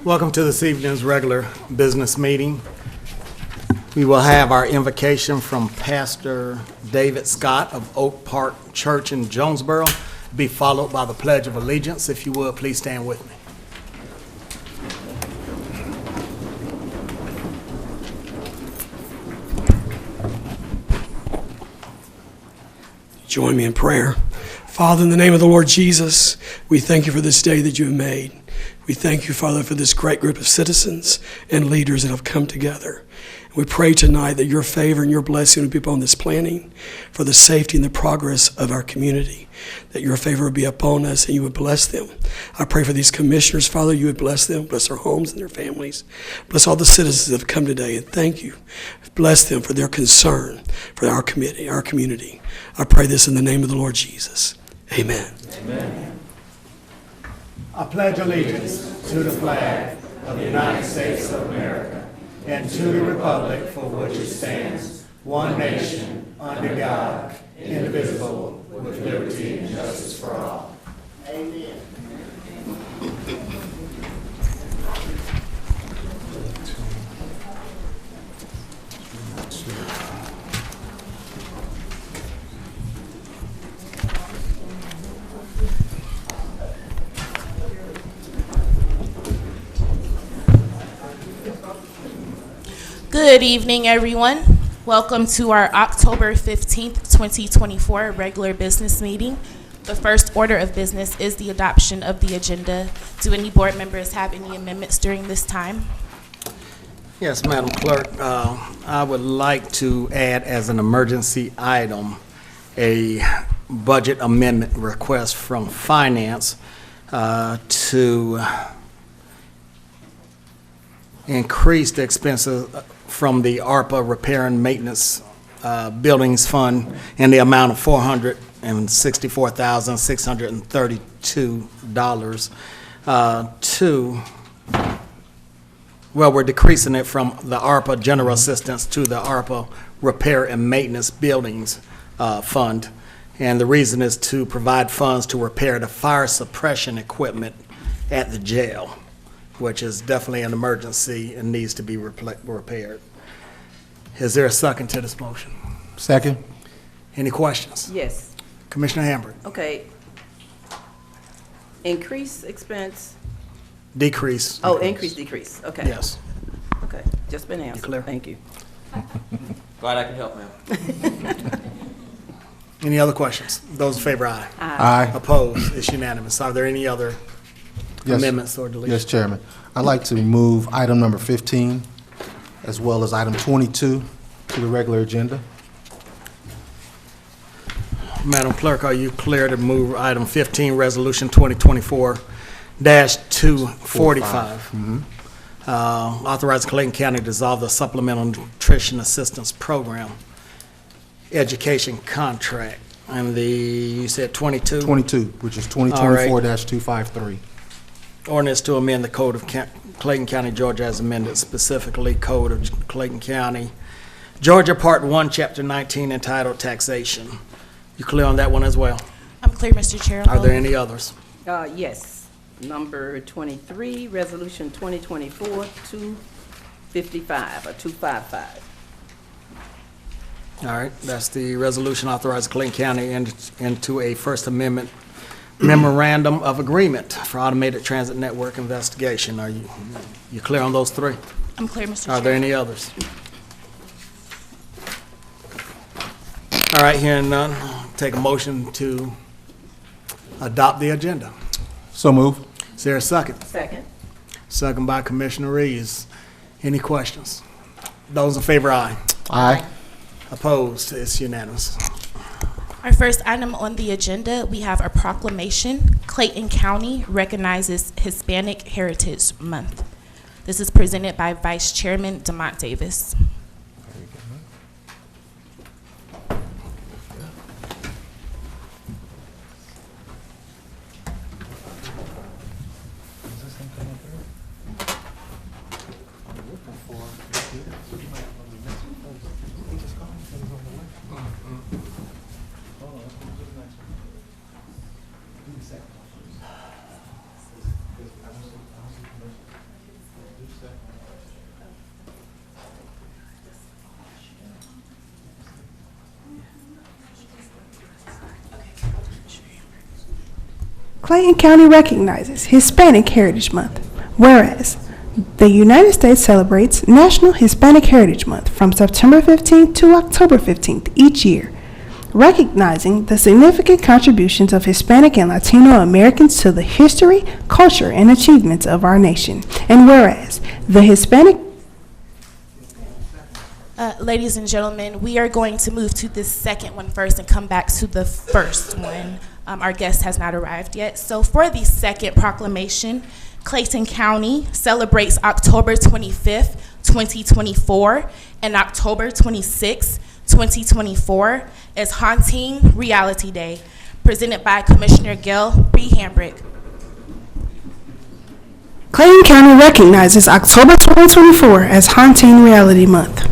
Welcome to this evening's regular business meeting. We will have our invocation from Pastor David Scott of Oak Park Church in Jonesboro, be followed by the Pledge of Allegiance. If you would, please stand with me. Join me in prayer. Father, in the name of the Lord Jesus, we thank you for this day that you have made. We thank you, Father, for this great group of citizens and leaders that have come together. We pray tonight that your favor and your blessing will be upon this planning for the safety and the progress of our community, that your favor would be upon us and you would bless them. I pray for these commissioners, Father, you would bless them, bless their homes and their families. Bless all the citizens that have come today, and thank you. Bless them for their concern for our community. I pray this in the name of the Lord Jesus. Amen. Amen. I pledge allegiance to the flag of the United States of America and to the republic for which it stands, one nation, under God, indivisible, with liberty and justice for all. Amen. Good evening, everyone. Welcome to our October 15th, 2024 regular business meeting. The first order of business is the adoption of the agenda. Do any board members have any amendments during this time? Yes, Madam Clerk, I would like to add as an emergency item a budget amendment request from Finance to increase the expenses from the ARPA Repair and Maintenance Buildings Fund in the amount of $464,632 we're decreasing it from the ARPA General Assistance to the ARPA Repair and Maintenance Buildings Fund. And the reason is to provide funds to repair the fire suppression equipment at the jail, which is definitely an emergency and needs to be repaired. Is there a second to this motion? Second. Any questions? Yes. Commissioner Hambrick? Okay. Increase expense. Decrease. Oh, increase, decrease. Okay. Yes. Okay. Just been answered. clear? Thank you. Glad I can help, ma'am. Any other questions? Those in favor, aye. Aye. Opposed? It's unanimous. Are there any other amendments or deletions? Yes, Chairman. I'd like to move item number 15 as well as item 22 to the regular agenda. Madam Clerk, are you clear to move item 15, Resolution 2024-245? Authorizing Clayton County to dissolve the Supplemental Nutrition Assistance Program education contract. And you said 22? 22, which is 2024-253. Ordinance to amend the Code of Clayton County, Georgia as amended, specifically Code of Clayton County, Georgia, Part 1, Chapter 19, entitled Taxation. You clear on that one as well? I'm clear, Mr. Chair. Are there any others? Yes. Number 23, Resolution 2024-255 or 255. All right, that's the resolution authorizing Clayton County into a First Amendment Memorandum of Agreement for Automated Transit Network Investigation. Are you clear on those three? I'm clear, Mr. Chair. Are there any others? All right, hearing none, take a motion to adopt the agenda. So move. Is there a second? Second. Second by Commissioner Reeves. Any questions? Those in favor, aye. Aye. Opposed? It's unanimous. Our first item on the agenda, we have a proclamation. Clayton County recognizes Hispanic Heritage Month. This is presented by Vice Chairman DeMont Davis. Clayton County recognizes Hispanic Heritage Month, whereas the United States celebrates National Hispanic Heritage Month from September 15th to October 15th each year, recognizing the significant contributions of Hispanic and Latino Americans to the history, culture, and achievements of our nation. And whereas the Hispanic Ladies and gentlemen, we are going to move to the second one first and come back to the first one. Our guest has not arrived yet. So for the second proclamation, Clayton County celebrates October 25th, 2024, and October 26th, 2024 as Haunting Reality Day, presented by Commissioner Gail B. Hambrick. Clayton County recognizes October 2024 as Haunting Reality Month.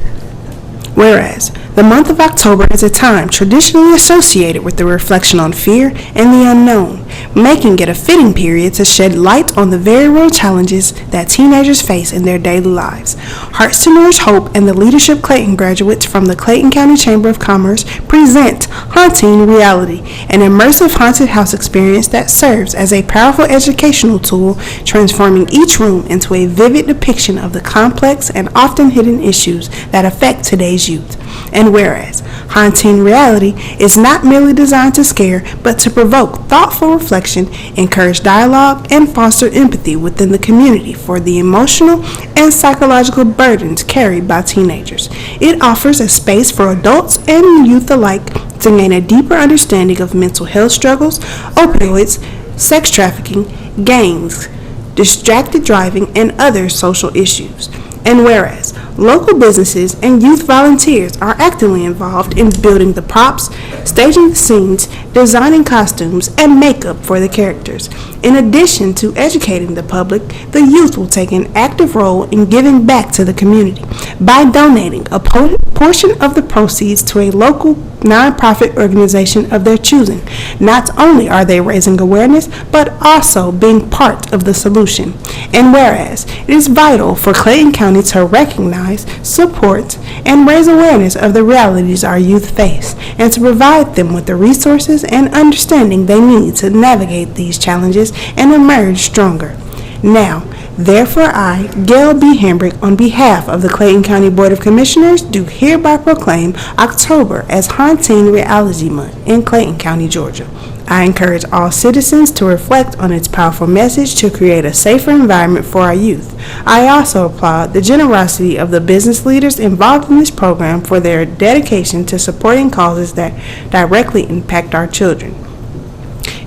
Whereas, the month of October is a time traditionally associated with the reflection on fear and the unknown, making it a fitting period to shed light on the very real challenges that teenagers face in their daily lives. Hearts to Nourish Hope and the Leadership Clayton graduates from the Clayton County Chamber of Commerce present Haunting Reality, an immersive haunted house experience that serves as a powerful educational tool, transforming each room into a vivid depiction of the complex and often hidden issues that affect today's youth. And whereas Haunting Reality is not merely designed to scare, but to provoke thoughtful reflection, encourage dialogue, and foster empathy within the community for the emotional and psychological burdens carried by teenagers. It offers a space for adults and youth alike to gain a deeper understanding of mental health struggles, opioids, sex trafficking, gangs, distracted driving, and other social issues. And whereas local businesses and youth volunteers are actively involved in building the props, staging the scenes, designing costumes, and makeup for the characters. In addition to educating the public, the youth will take an active role in giving back to the community by donating a portion of the proceeds to a local nonprofit organization of their choosing. Not only are they raising awareness, but also being part of the solution. And whereas it is vital for Clayton County to recognize, support, and raise awareness of the realities our youth face, and to provide them with the resources and understanding they need to navigate these challenges and emerge stronger. Now, therefore I, Gail B. Hambrick, on behalf of the Clayton County Board of Commissioners, do hereby proclaim October as Haunting Reality Month in Clayton County, Georgia. I encourage all citizens to reflect on its powerful message to create a safer environment for our youth. I also applaud the generosity of the business leaders involved in this program for their dedication to supporting causes that directly impact our children.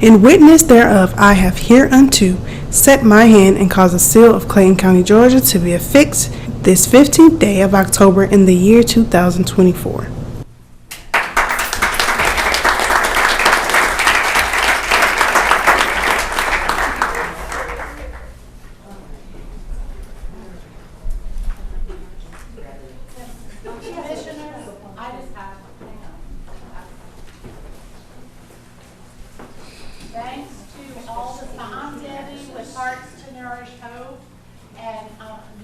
In witness thereof, I have hereunto set my hand and caused a seal of Clayton County, Georgia to be affixed this 15th day of October in the year 2024. Thanks to all the scientists with Hearts to Nourish Hope, and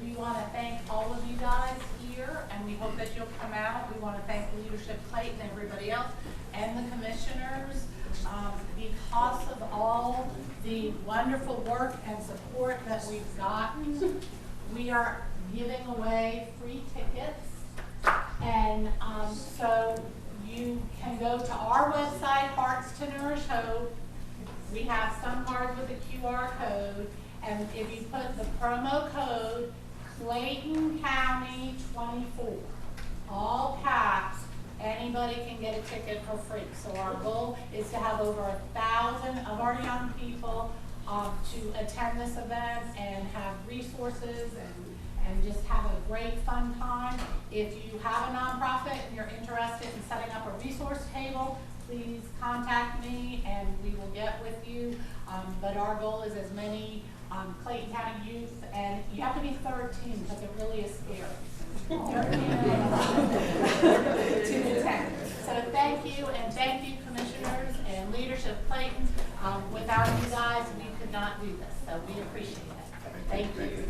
we want to thank all of you guys here, and we hope that you'll come out. We want to thank Leadership Clayton and everybody else, and the commissioners, because of all the wonderful work and support that we've gotten. We are giving away free tickets, and so you can go to our website, Hearts to Nourish Hope. We have some cards with a QR code, and if you put the promo code Clayton County 24, all caps, anybody can get a ticket for free. So our goal is to have over 1,000 of our young people to attend this event and have resources and just have a great fun time. If you have a nonprofit and you're interested in setting up a resource table, please contact me and we will get with you. But our goal is as many Clayton County youth, and you have to be 13 because it really is scary. 13 to 10. So thank you, and thank you, commissioners and Leadership Clayton. Without you guys, we could not do this. So we appreciate it. Thank you.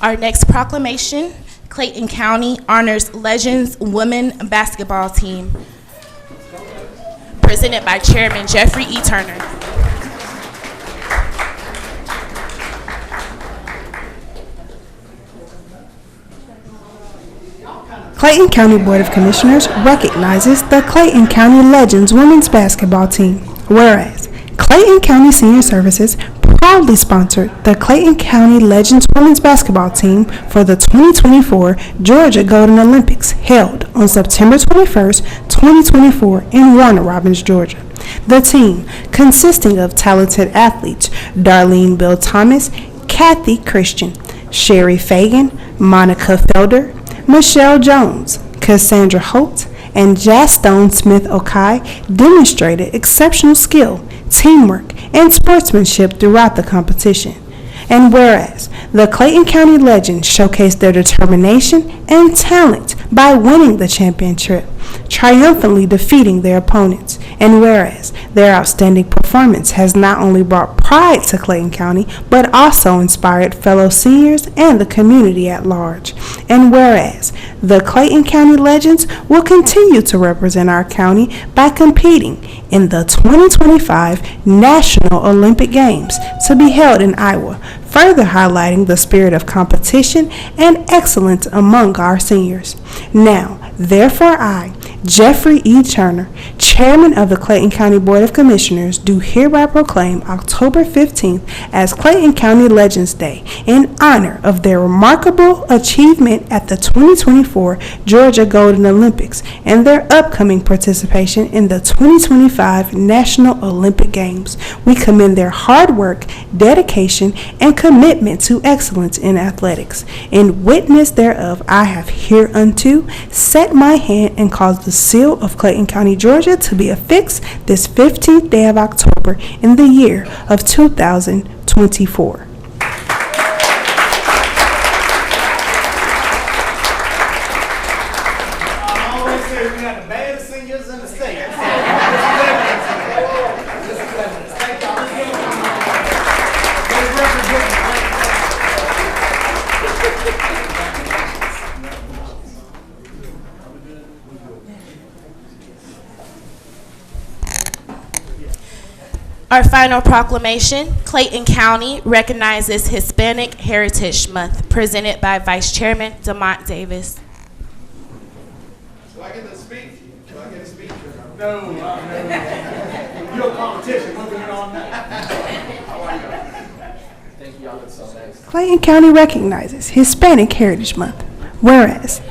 Our next proclamation, Clayton County honors Legends Women Basketball Team, presented by Chairman Jeffrey E. Turner. Clayton County Board of Commissioners recognizes the Clayton County Legends Women's Basketball Team. Whereas, Clayton County Senior Services proudly sponsored the Clayton County Legends Women's Basketball Team for the 2024 Georgia Golden Olympics held on September 21st, 2024 in Warner Robins, Georgia. The team, consisting of talented athletes Darlene Bill Thomas, Kathy Christian, Sherry Fagan, Monica Felder, Michelle Jones, Cassandra Holt, and Jastone Smith Okai demonstrated exceptional skill, teamwork, and sportsmanship throughout the competition. And whereas the Clayton County Legends showcased their determination and talent by winning the championship, triumphantly defeating their opponents. And whereas their outstanding performance has not only brought pride to Clayton County, but also inspired fellow seniors and the community at large. And whereas the Clayton County Legends will continue to represent our county by competing in the 2025 National Olympic Games to be held in Iowa, further highlighting the spirit of competition and excellence among our seniors. Now, therefore I, Jeffrey E. Turner, Chairman of the Clayton County Board of Commissioners, do hereby proclaim October 15th as Clayton County Legends Day in honor of their remarkable achievement at the 2024 Georgia Golden Olympics and their upcoming participation in the 2025 National Olympic Games. We commend their hard work, dedication, and commitment to excellence in athletics. In witness thereof, I have hereunto set my hand and caused the seal of Clayton County, Georgia to be affixed this 15th day of October in the year of 2024. I always say we got the baddest singers in the state. Our final proclamation, Clayton County recognizes Hispanic Heritage Month, presented by Vice Chairman Demont Davis. Do I get to speak? Do I get to speak? No. You're a competition. We're doing all night. How are you? Thank you. Y'all look so nice. Clayton County recognizes Hispanic Heritage Month, whereas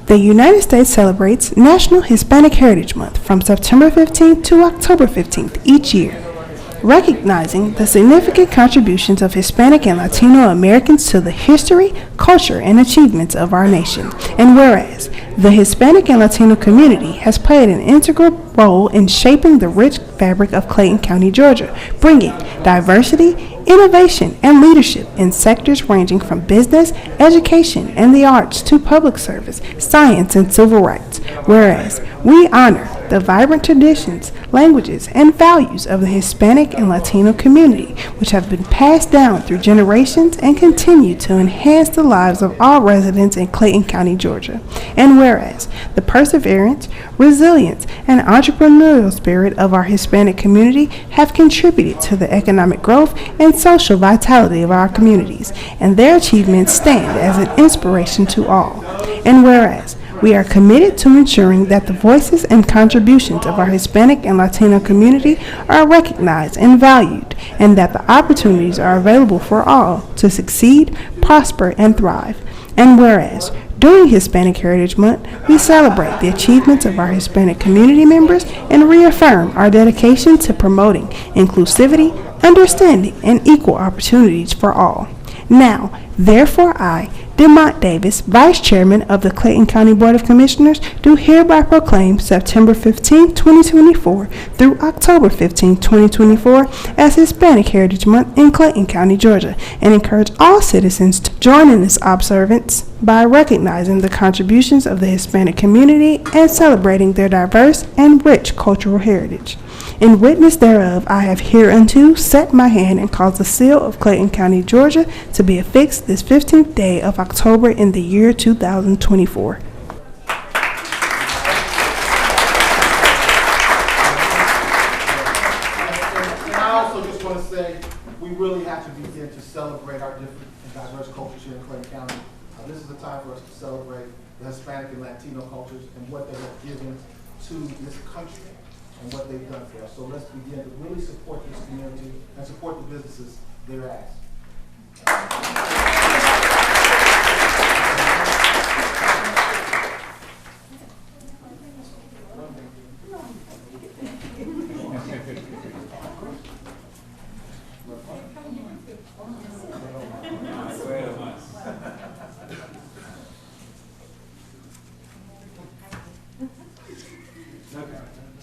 the United States celebrates National Hispanic Heritage Month from September 15th to October 15th each year, recognizing the significant contributions of Hispanic and Latino Americans to the history, culture, and achievements of our nation. And whereas the Hispanic and Latino community has played an integral role in shaping the rich fabric of Clayton County, Georgia, bringing diversity, innovation, and leadership in sectors ranging from business, education, and the arts to public service, science, and civil rights. Whereas we honor the vibrant traditions, languages, and values of the Hispanic and Latino community, which have been passed down through generations and continue to enhance the lives of all residents in Clayton County, Georgia. And whereas the perseverance, resilience, and entrepreneurial spirit of our Hispanic community have contributed to the economic growth and social vitality of our communities, and their achievements stand as an inspiration to all. And whereas we are committed to ensuring that the voices and contributions of our Hispanic and Latino community are recognized and valued, and that the opportunities are available for all to succeed, prosper, and thrive. And whereas during Hispanic Heritage Month, we celebrate the achievements of our Hispanic community members and reaffirm our dedication to promoting inclusivity, understanding, and equal opportunities for all. Now, therefore, I, Demont Davis, Vice Chairman of the Clayton County Board of Commissioners, do hereby proclaim September 15, 2024 through October 15, 2024 as Hispanic Heritage Month in Clayton County, Georgia, and encourage all citizens to join in this observance by recognizing the contributions of the Hispanic community and celebrating their diverse and rich cultural heritage. In witness thereof, I have hereunto set my hand and caused the seal of Clayton County, Georgia, to be affixed this 15th day of October in the year 2024. And I also just want to say, we really have to begin to celebrate our different and diverse cultures here in Clayton County. This is a time for us to celebrate the Hispanic and Latino cultures and what they have given to this country and what they've done for us. So let's begin to really support this community and support the businesses thereas.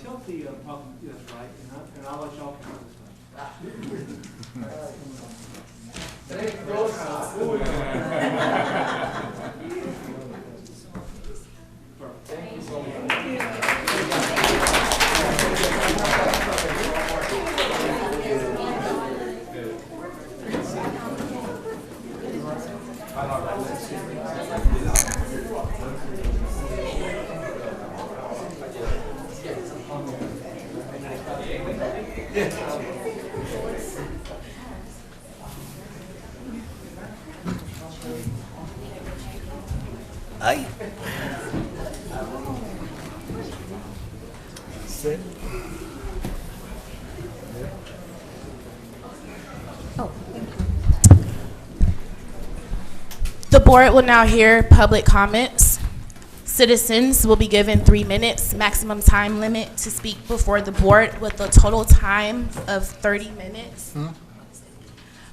Tilt the problem, that's right, and I'll let y'all count this Aye. Sit. The board will now hear public comments. Citizens will be given 3 minutes, maximum time limit to speak before the board with a total time of 30 minutes.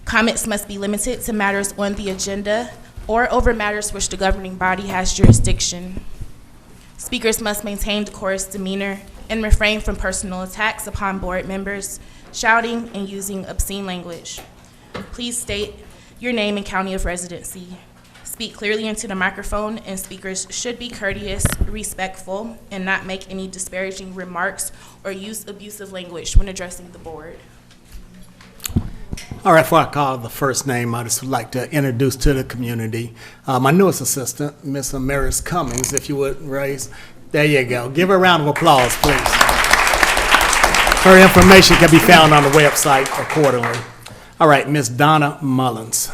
Comments must be limited to matters on the agenda or over matters which the governing body has jurisdiction. Speakers must maintain decorous demeanor and refrain from personal attacks upon board members, shouting, and using obscene language. Please state your name and county of residency. Speak clearly into the microphone, and speakers should be courteous, respectful, and not make any disparaging remarks or use abusive language when addressing the board. All right, before I call the first name, I just would like to introduce to the community my newest assistant, Miss Amaris Cummings, if you would raise. There you go. Give her a round of applause, please. Her information can be found on the website accordingly. All right, Miss Donna Mullins.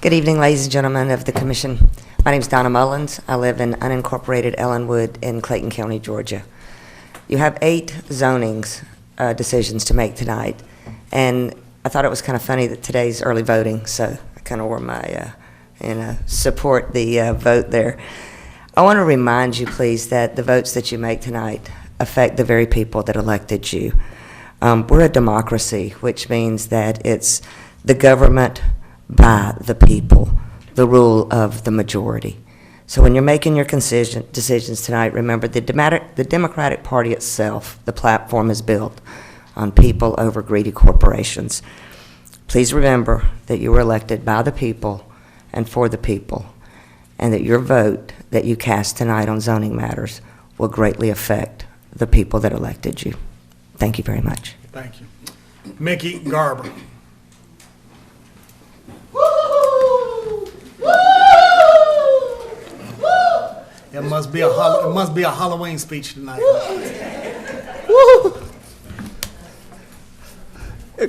Good evening, ladies and gentlemen of the commission. My name is Donna Mullins. I live in unincorporated Ellenwood in Clayton County, Georgia. You have 8 zonings decisions to make tonight, and I thought it was kind of funny that today's early voting, so I kind of wore my, support the vote there. I want to remind you, please, that the votes that you make tonight affect the very people that elected you. We're a democracy, which means that it's the government by the people, the rule of the majority. So when you're making your decisions tonight, remember the Democratic Party itself, the platform is built on people over greedy corporations. Please remember that you were elected by the people and for the people, and that your vote that you cast tonight on zoning matters will greatly affect the people that elected you. Thank you very much. Thank you. Mickey Garber. It must be a Halloween speech tonight.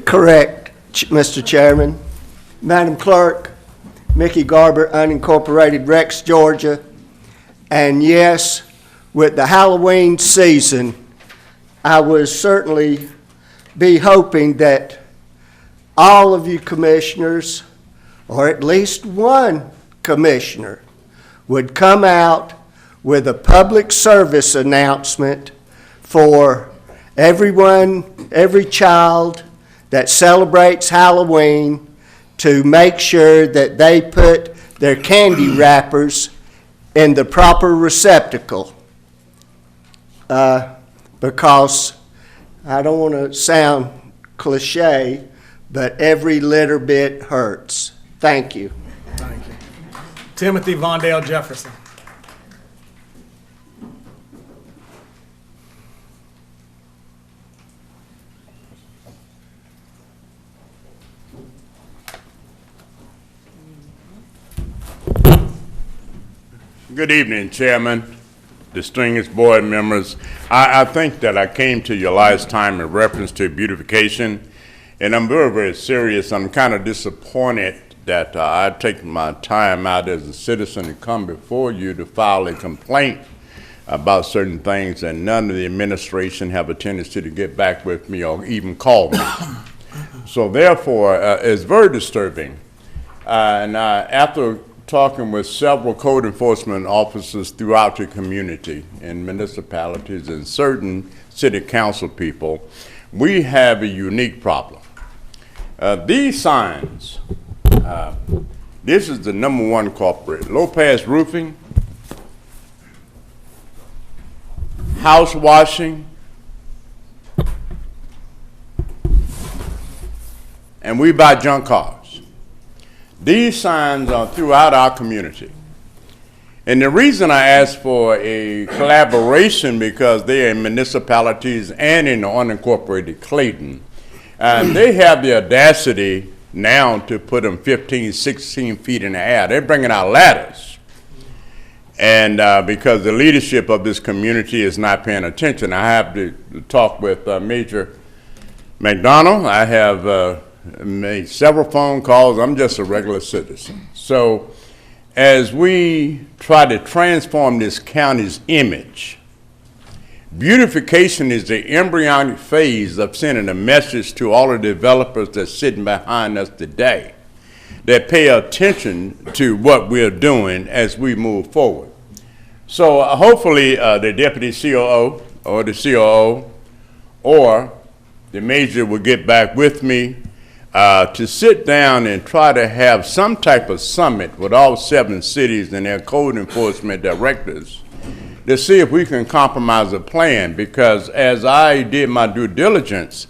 Correct, Mr. Chairman. Madam Clerk, Mickey Garber, unincorporated Rex, Georgia. And yes, with the Halloween season, I would certainly be hoping that all of you commissioners, or at least one commissioner, would come out with a public service announcement for everyone, every child that celebrates Halloween, to make sure that they put their candy wrappers in the proper receptacle. because I don't want to sound cliche, but every little bit hurts. Thank you. Thank you. Timothy Vondale Jefferson. Good evening, Chairman, distinguished board members. I think that I came to your last time in reference to beautification, and I'm very, very serious. I'm kind of disappointed that I take my time out as a citizen to come before you to file a complaint about certain things, and none of the administration have a tendency to get back with me or even call me. So therefore, it's very disturbing. After talking with several code enforcement officers throughout the community in municipalities and certain city council people, we have a unique problem. These signs, this is the #1 culprit: Lopez Roofing, house washing, and we buy junk cars. These signs are throughout our community. And the reason I asked for a collaboration, because they are in municipalities and in the unincorporated Clayton, and they have the audacity now to put them 15, 16 feet in the air. They're bringing out ladders. And because the leadership of this community is not paying attention, I have to talk with Major McDonald. I have made several phone calls. I'm just a regular citizen. So as we try to transform this county's image, beautification is the embryonic phase of sending a message to all the developers that's sitting behind us today, that pay attention to what we're doing as we move forward. So hopefully the deputy COO or the COO or the major will get back with me to sit down and try to have some type of summit with all 7 cities and their code enforcement directors to see if we can compromise a plan, because as I did my due diligence,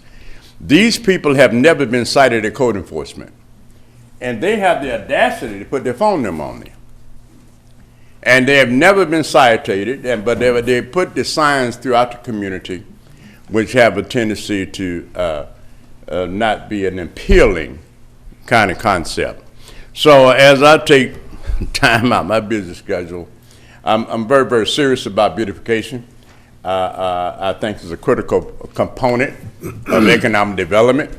these people have never been cited at code enforcement. And they have the audacity to put their phone number on there. And they have never been cited, but they put the signs throughout the community, which have a tendency to not be an appealing kind of concept. So as I take time out my busy schedule, I'm very, very serious about beautification. I think it's a critical component of economic development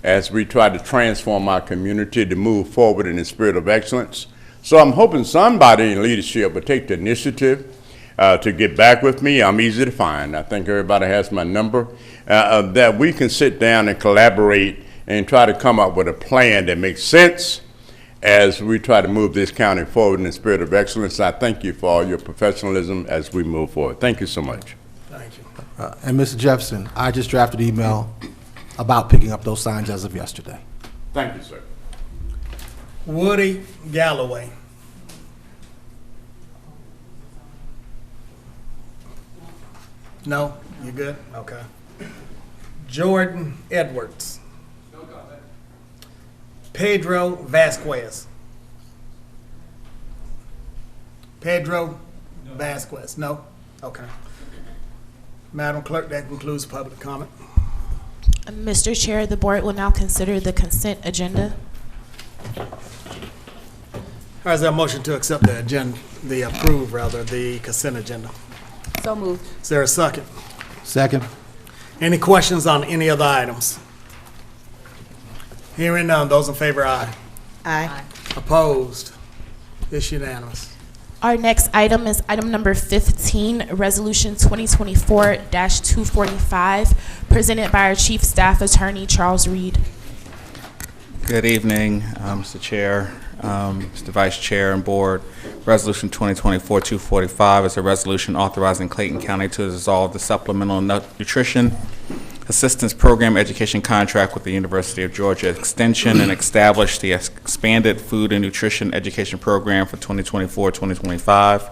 as we try to transform our community to move forward in the spirit of excellence. So I'm hoping somebody in leadership will take the initiative to get back with me. I'm easy to find. I think everybody has my number. That we can sit down and collaborate and try to come up with a plan that makes sense as we try to move this county forward in the spirit of excellence. I thank you for all your professionalism as we move forward. Thank you so much. Thank you. And Mr. Jefferson, I just drafted an email about picking up those signs as of yesterday. Thank you, sir. Woody Galloway. No? You good? Okay. Jordan Edwards. No comment. Pedro Vasquez. Pedro Vasquez. No? Okay. Madam Clerk, that concludes public comment. Mr. Chair, the board will now consider the consent agenda. All right, is there a motion to accept the agenda, the consent agenda? So moved. Is there a second? Second. Any questions on any of the items? Hearing none, those in favor, aye. Aye. Opposed? It's unanimous. Our next item is item number 15, Resolution 2024-245, presented by our Chief Staff Attorney, Charles Reed. Good evening, Mr. Chair, Mr. Vice Chair, and Board. Resolution 2024-245 is a resolution authorizing Clayton County to dissolve the Supplemental Nutrition Assistance Program Education Contract with the University of Georgia Extension and establish the expanded Food and Nutrition Education Program for 2024-2025.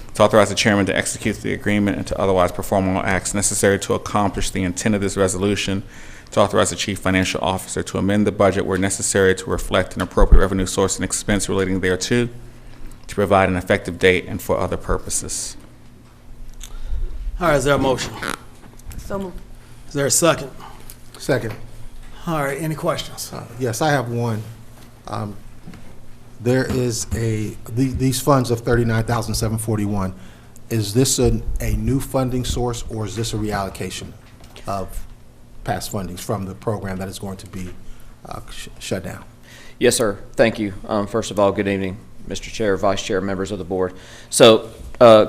It's to authorize the chairman to execute the agreement and to otherwise perform all acts necessary to accomplish the intent of this resolution, to authorize the chief financial officer to amend the budget where necessary to reflect an appropriate revenue source and expense relating thereto, to provide an effective date and for other purposes. All right, is there a motion? So moved. Is there a second? Second. All right, any questions? Yes, I have one. There is these funds of $39,741. Is this a new funding source, or is this a reallocation of past fundings from the program that is going to be shut down? Yes, sir. Thank you. First of all, good evening, Mr. Chair, Vice Chair, members of the board. So,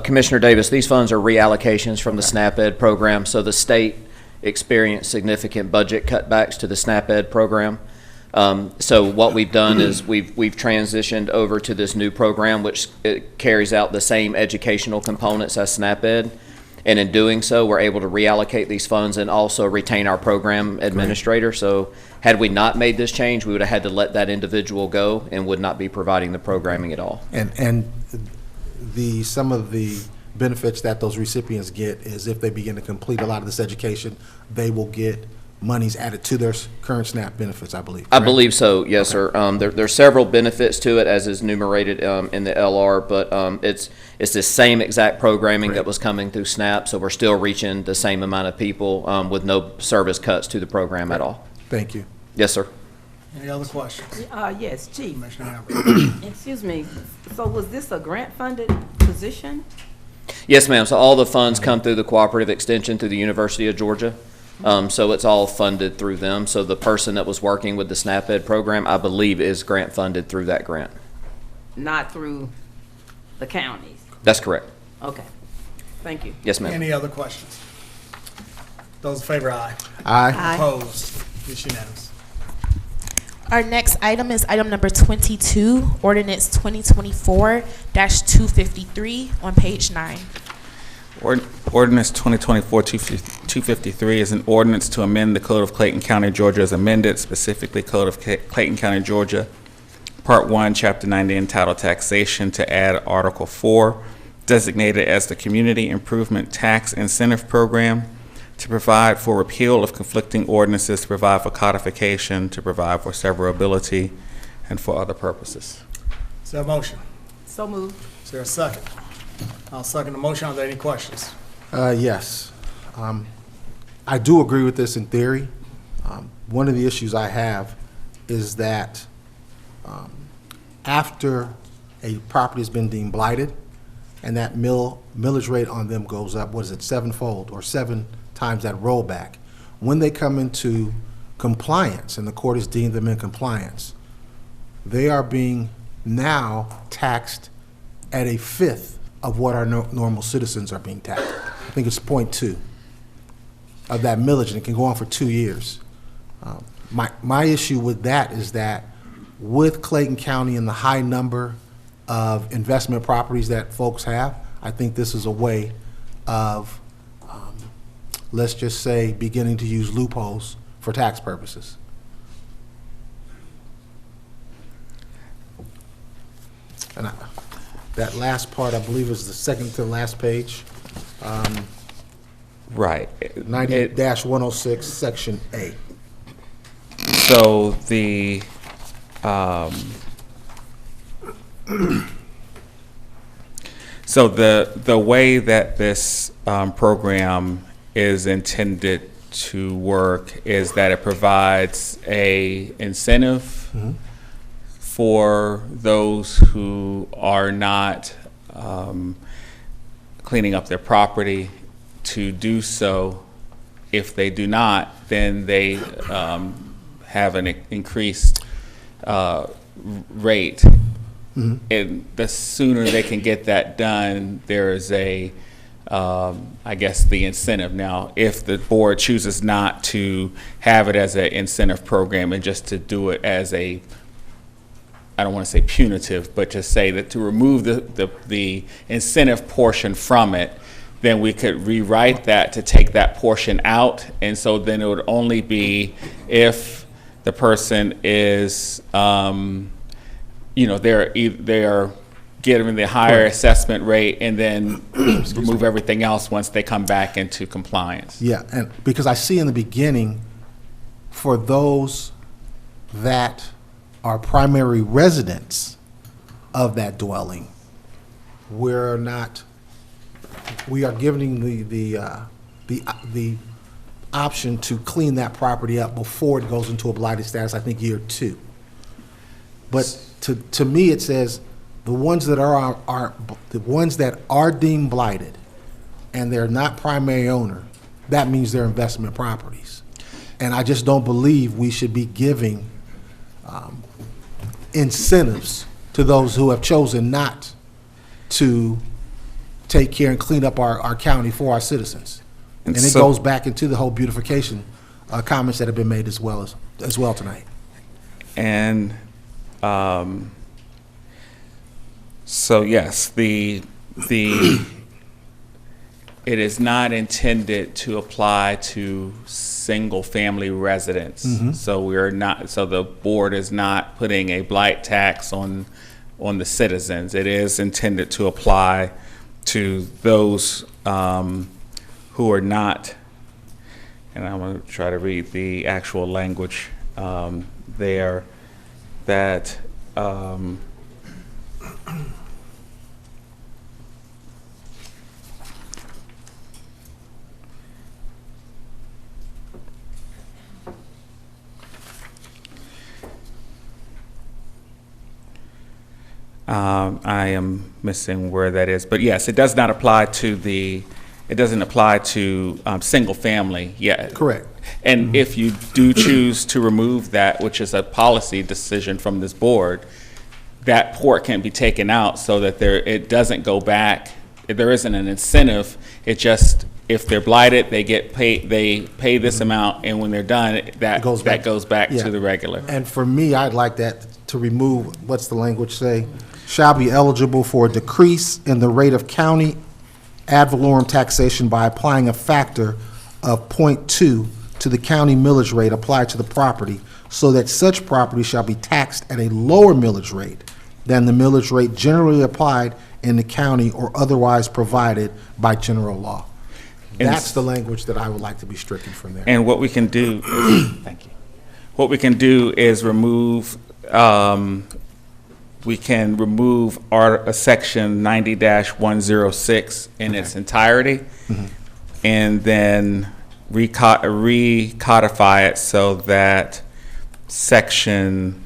Commissioner Davis, these funds are reallocations from the SNAP-Ed program. So the state experienced significant budget cutbacks to the SNAP-Ed program. So what we've done is we've transitioned over to this new program, which it carries out the same educational components as SNAP-Ed. And in doing so, we're able to reallocate these funds and also retain our program administrator. So had we not made this change, we would have had to let that individual go and would not be providing the programming at all. And some of the benefits that those recipients get is if they begin to complete a lot of this education, they will get monies added to their current SNAP benefits, I believe. I believe so, yes, sir. There's several benefits to it, as is enumerated in the LR, but it's the same exact programming that was coming through SNAP, so we're still reaching the same amount of people with no service cuts to the program at all. Thank you. Yes, sir. Any other questions? Yes, Chief. Commissioner Albert. Excuse me. So was this a grant-funded position? Yes, ma'am. So all the funds come through the cooperative extension through the University of Georgia. So it's all funded through them. So the person that was working with the SNAP-Ed program, I believe, is grant funded through that grant. Not through the counties? That's correct. Okay. Thank you. Yes, ma'am. Any other questions? Those in favor, aye. Aye. Opposed? It's unanimous. Our next item is item number 22, ordinance 2024-253 on page 9. Ordinance 2024-253 is an ordinance to amend the Code of Clayton County, Georgia as amended, specifically Code of Clayton County, Georgia, Part 1, Chapter 90, entitled Taxation, to add Article 4, designated as the Community Improvement Tax Incentive Program, to provide for repeal of conflicting ordinances, to provide for codification, to provide for severability, and for other purposes. Is there a motion? So moved. Is there a second? I'll second the motion. Are there any questions? Yes. I do agree with this in theory. One of the issues I have is that after a property has been deemed blighted and that millage rate on them goes up, what is it, sevenfold or 7 times that rollback, when they come into compliance and the court has deemed them in compliance, they are being now taxed at a fifth of what our normal citizens are being taxed. I think it's 0.2 of that millage, and it can go on for 2 years. My issue with that is that with Clayton County and the high number of investment properties that folks have, I think this is a way of, let's just say, beginning to use loopholes for tax purposes. And that last part, I believe, is the second to the last page. Right. 90-106, Section A. So the way that this program is intended to work is that it provides a incentive for those who are not cleaning up their property to do so. If they do not, then they have an increased rate. And the sooner they can get that done, there is I guess, the incentive. Now, if the board chooses not to have it as an incentive program and just to do it as I don't want to say punitive, but just say that to remove the incentive portion from it, then we could rewrite that to take that portion out. And so then it would only be if the person is, they are get them the higher assessment rate and then remove everything else once they come back into compliance. Yeah, and because I see in the beginning, for those that are primary residents of that dwelling, we are giving the option to clean that property up before it goes into a blighted status, I think year 2. But to me, it says the ones that are deemed blighted and they're not primary owner, that means they're investment properties. And I just don't believe we should be giving incentives to those who have chosen not to take care and clean up our county for our citizens. And it goes back into the whole beautification comments that have been made as well tonight. And so yes, it is not intended to apply to single-family residents. So the board is not putting a blight tax on the citizens. It is intended to apply to those who are not, and I'm going to try to read the actual language there, that I am missing where that is, but yes, it does not apply to it doesn't apply to single family yet. Correct. And if you do choose to remove that, which is a policy decision from this board, that port can be taken out so that it doesn't go back. There isn't an incentive. It just, if they're blighted, they get paid. They pay this amount, and when they're done, that goes back Yeah. to the regular. And for me, I'd like that to remove, what's the language say? Shall be eligible for a decrease in the rate of county ad valorem taxation by applying a factor of 0.2 to the county millage rate applied to the property, so that such property shall be taxed at a lower millage rate than the millage rate generally applied in the county or otherwise provided by general law. That's the language that I would like to be stricken from there. And what we can do, thank you. What we can do is remove, we can remove section 90-106 in its entirety, and then recodify it so that section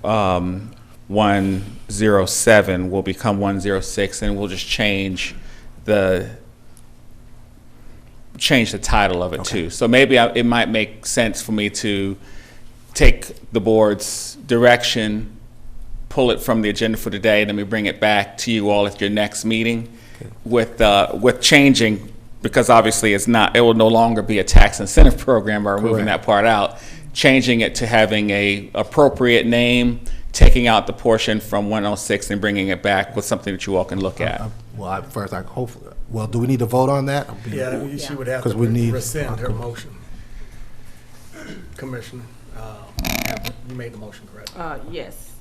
107 will become 106, and we'll just change the title of it too. So maybe it might make sense for me to take the board's direction, pull it from the agenda for today, and then we bring it back to you all at your next meeting with changing, because obviously it will no longer be a tax incentive program or moving that part out, changing it to having a appropriate name, taking out the portion from 106 and bringing it back with something that you all can look at. Well, do we need to vote on that? Yeah, she would have to rescind her motion. Commissioner, you made the motion, correct? Yes.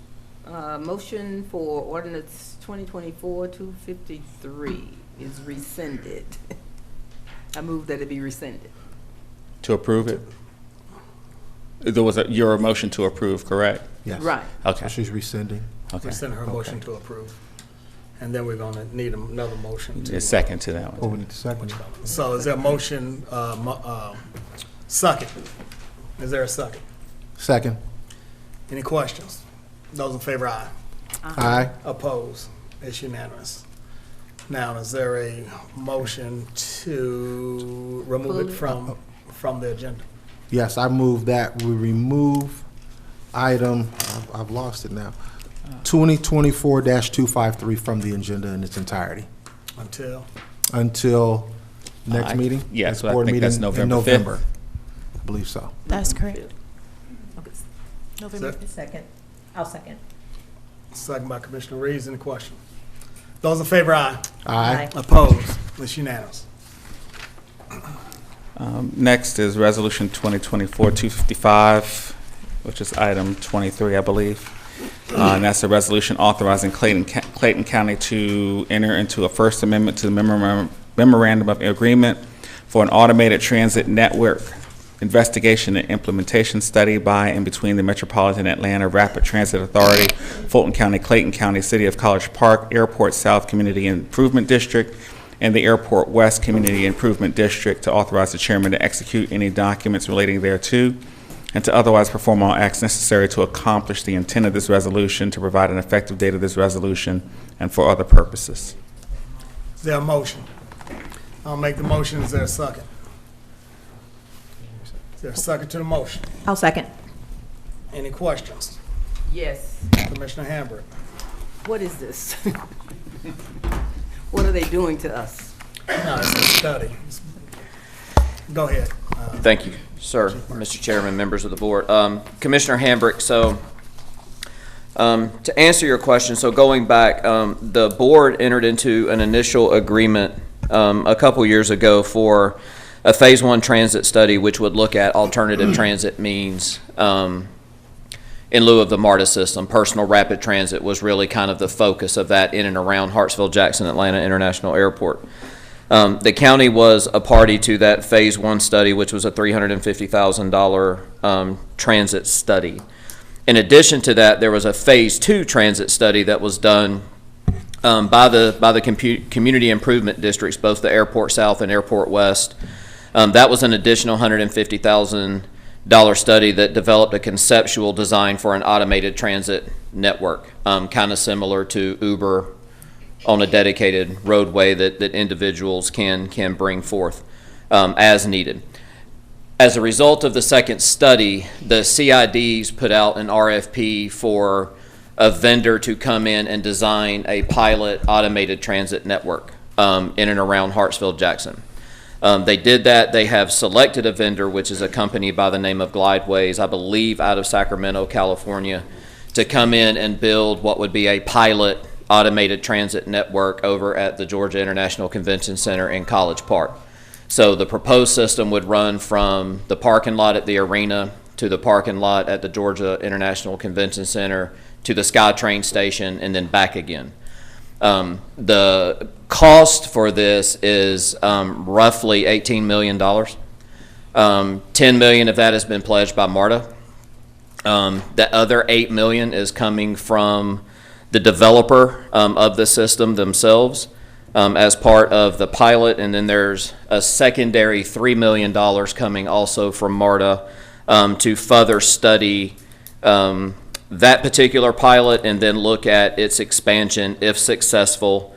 Motion for ordinance 2024-253 is rescinded. I move that it be rescinded. To approve it? There was your motion to approve, correct? Yes. Right. Okay. So she's rescinding. Okay. Rescind her motion to approve. And then we're going to need another motion to. A second to that one. We need a second. So is there a motion, second? Is there a second? Second. Any questions? Those in favor, aye. Aye. Opposed? It's unanimous. Now, is there a motion to remove it from the agenda? Yes, I move that we remove item, I've lost it now, 2024-253 from the agenda in its entirety. Until next meeting? Yes, Next board I think that's meeting in November 5th. I believe so. That's correct. November 5th. Second. I'll second. Second by Commissioner Reeves. Any question? Those in favor, aye. Aye. Opposed? It's unanimous. Next is Resolution 2024-255, which is item 23, I believe. And that's a resolution authorizing Clayton County to enter into a First Amendment to the Memorandum of Agreement for an automated transit network investigation and implementation study by and between the Metropolitan Atlanta Rapid Transit Authority, Fulton County, Clayton County, City of College Park, Airport South Community Improvement District, and the Airport West Community Improvement District to authorize the chairman to execute any documents relating thereto, and to otherwise perform all acts necessary to accomplish the intent of this resolution, to provide an effective date of this resolution, and for other purposes. Is there a motion? I'll make the motion. Is there a second? Is there a second to the motion? I'll second. Any questions? Yes. Commissioner Hambrick. What is this? What are they doing to us? No, it's a study. Go ahead. Thank you, sir, Mr. Chairman, members of the board. Commissioner Hambrick, so to answer your question, so going back, the board entered into an initial agreement a couple years ago for a phase 1 transit study, which would look at alternative transit means in lieu of the MARTA system. Personal rapid transit was really kind of the focus of that in and around Hartsville, Jackson, Atlanta International Airport. The county was a party to that phase 1 study, which was a $350,000 transit study. In addition to that, there was a phase 2 transit study that was done by the community improvement districts, both the Airport South and Airport West. That was an additional $150,000 study that developed a conceptual design for an automated transit network, kind of similar to Uber on a dedicated roadway that individuals can bring forth as needed. As a result of the second study, the CIDs put out an RFP for a vendor to come in and design a pilot automated transit network in and around Hartsville, Jackson. They did that. They have selected a vendor, which is a company by the name of Glideways, I believe out of Sacramento, California, to come in and build what would be a pilot automated transit network over at the Georgia International Convention Center in College Park. So the proposed system would run from the parking lot at the arena to the parking lot at the Georgia International Convention Center to the SkyTrain station and then back again. The cost for this is roughly $18 million. $10 million of that has been pledged by MARTA. The other $8 million is coming from the developer of the system themselves as part of the pilot, and then there's a secondary $3 million coming also from MARTA to further study that particular pilot and then look at its expansion, if successful,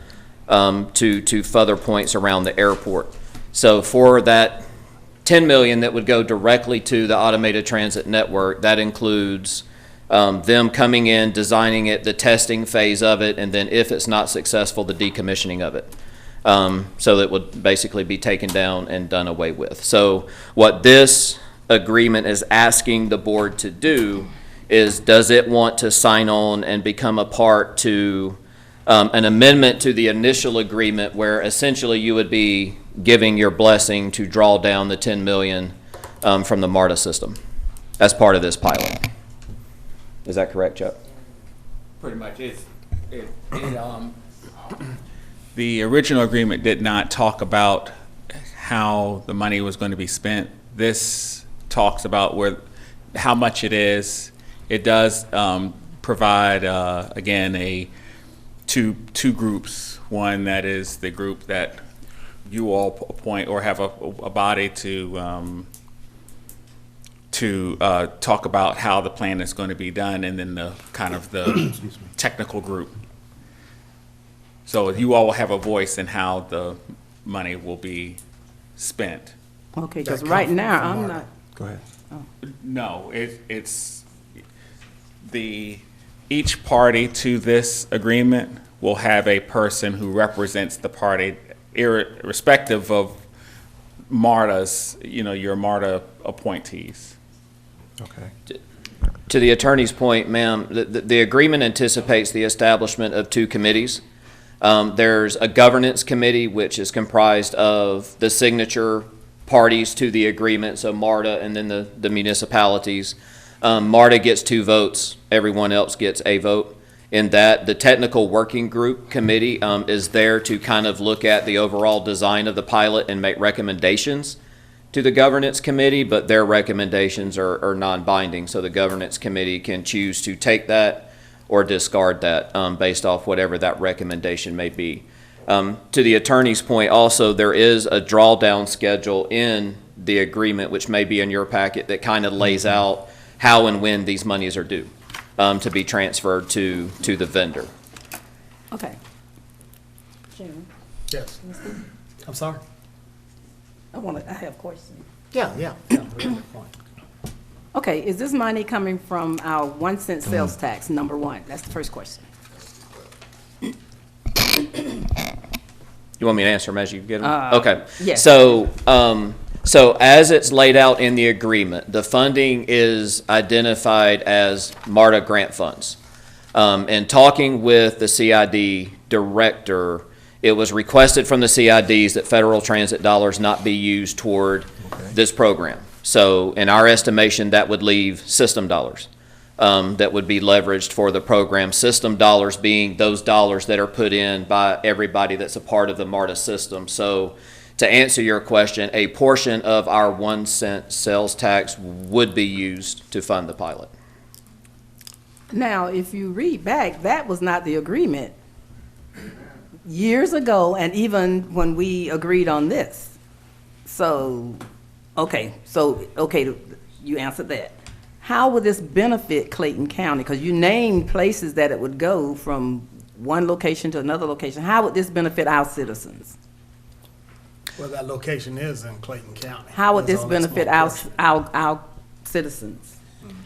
to further points around the airport. So for that $10 million that would go directly to the automated transit network, that includes them coming in, designing it, the testing phase of it, and then if it's not successful, the decommissioning of it. So that would basically be taken down and done away with. So what this agreement is asking the board to do is, does it want to sign on and become a part to an amendment to the initial agreement where essentially you would be giving your blessing to draw down the $10 million from the MARTA system as part of this pilot. Is that correct, Chuck? Pretty much. The original agreement did not talk about how the money was going to be spent. This talks about how much it is. It does provide, again, two groups. One that is the group that you all appoint or have a body to talk about how the plan is going to be done, and then the kind of the technical group. So you all will have a voice in how the money will be spent. Okay, because right now, I'm not. Go ahead. No, it's each party to this agreement will have a person who represents the party, irrespective of MARTA's, your MARTA appointees. Okay. To the attorney's point, ma'am, the agreement anticipates the establishment of two committees. There's a governance committee, which is comprised of the signature parties to the agreement, so MARTA and then the municipalities. MARTA gets 2 votes, everyone else gets a vote. In that, the technical working group committee is there to kind of look at the overall design of the pilot and make recommendations to the governance committee, but their recommendations are non-binding, so the governance committee can choose to take that or discard that based off whatever that recommendation may be. To the attorney's point also, there is a drawdown schedule in the agreement, which may be in your packet, that kind of lays out how and when these monies are due to be transferred to the vendor. Okay. Sharon, Yes. I'm sorry? I have questions. Yeah. Okay, is this money coming from our 1 cent sales tax, number one? That's the first question. You want me to answer them as you get them? Okay. yes. So as it's laid out in the agreement, the funding is identified as MARTA grant funds. And talking with the CID director, it was requested from the CIDs that federal transit dollars not be used toward this program. So in our estimation, that would leave system dollars that would be leveraged for the program. System dollars being those dollars that are put in by everybody that's a part of the MARTA system. So to answer your question, a portion of our 1 cent sales tax would be used to fund the pilot. Now, if you read back, that was not the agreement years ago, and even when we agreed on this. So, okay, you answered that. How would this benefit Clayton County? Because you named places that it would go from one location to another location. How would this benefit our citizens? Well, that location is in Clayton County. How would It's this on that benefit small portion. our citizens?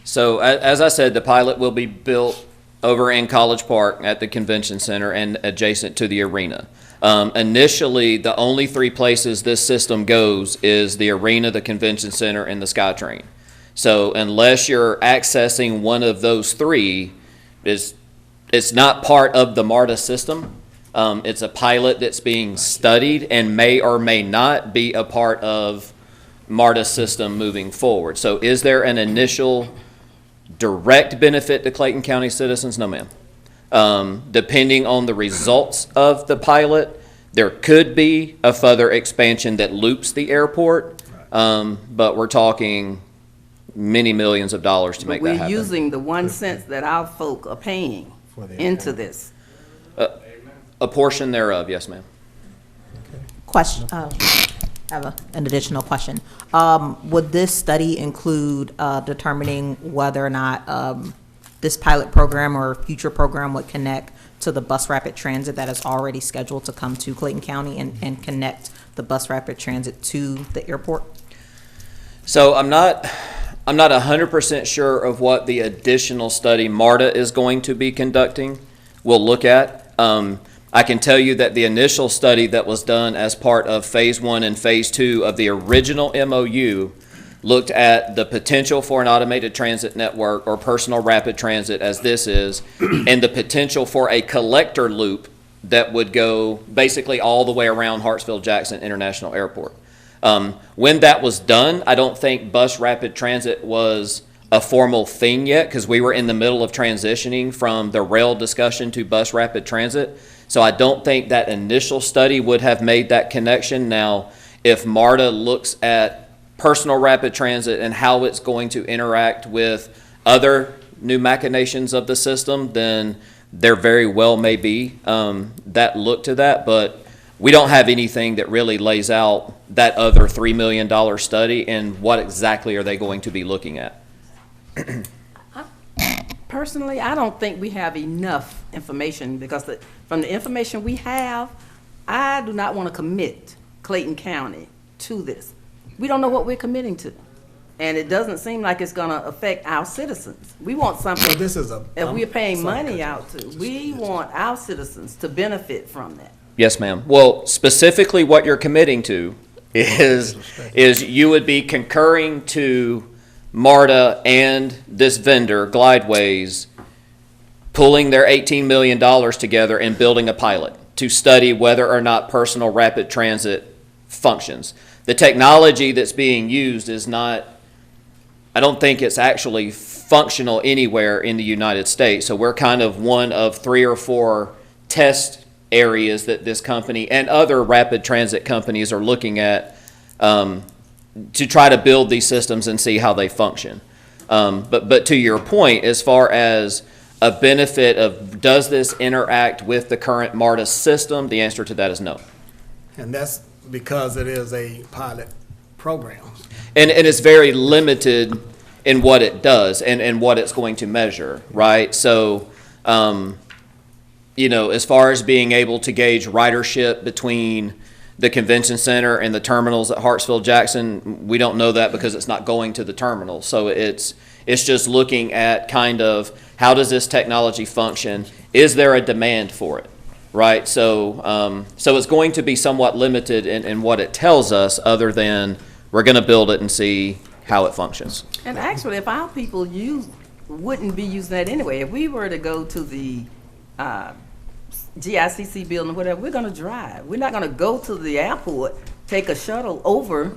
So as I said, the pilot will be built over in College Park at the convention center and adjacent to the arena. Initially, the only 3 places this system goes is the arena, the convention center, and the SkyTrain. So unless you're accessing one of those 3, it's not part of the MARTA system. It's a pilot that's being studied and may or may not be a part of MARTA system moving forward. So is there an initial direct benefit to Clayton County citizens? No, ma'am. Depending on the results of the pilot, there could be a further expansion that loops the airport, but we're talking many millions of dollars to make that happen. We're using the 1 cent that our folk are paying into this. A portion thereof, yes, ma'am. Question, I have an additional question. Would this study include determining whether or not this pilot program or future program would connect to the bus rapid transit that is already scheduled to come to Clayton County and connect the bus rapid transit to the airport? So I'm not 100% sure of what the additional study MARTA is going to be conducting. We'll look at. I can tell you that the initial study that was done as part of Phase 1 and Phase 2 of the original MOU looked at the potential for an automated transit network or personal rapid transit, as this is, and the potential for a collector loop that would go basically all the way around Hartsfield-Jackson International Airport. When that was done, I don't think bus rapid transit was a formal thing yet, because we were in the middle of transitioning from the rail discussion to bus rapid transit. So I don't think that initial study would have made that connection. Now, if MARTA looks at personal rapid transit and how it's going to interact with other new machinations of the system, then there very well may be that look to that. But we don't have anything that really lays out that other $3 million study and what exactly are they going to be looking at. Personally, I don't think we have enough information, because from the information we have, I do not want to commit Clayton County to this. We don't know what we're committing to, and it doesn't seem like it's going to affect our citizens. We want something, So this is a. if we're paying sorry, money out to, we want our citizens to benefit from that. Yes, ma'am. Well, specifically what you're committing to is you would be concurring to MARTA and this vendor, Glideways, pulling their $18 million together and building a pilot to study whether or not personal rapid transit functions. The technology that's being used is not, I don't think it's actually functional anywhere in the United States. So we're kind of one of 3 or 4 test areas that this company and other rapid transit companies are looking at to try to build these systems and see how they function. But to your point, as far as a benefit of does this interact with the current MARTA system, the answer to that is no. And that's because it is a pilot program. And it's very limited in what it does and what it's going to measure, right? So, as far as being able to gauge ridership between the convention center and the terminals at Hartsville Jackson, we don't know that because it's not going to the terminal. So it's just looking at kind of how does this technology function? Is there a demand for it, right? So it's going to be somewhat limited in what it tells us, other than we're going to build it and see how it functions. And actually, if our people wouldn't be using that anyway, if we were to go to the GICC building or whatever, we're going to drive. We're not going to go to the airport, take a shuttle over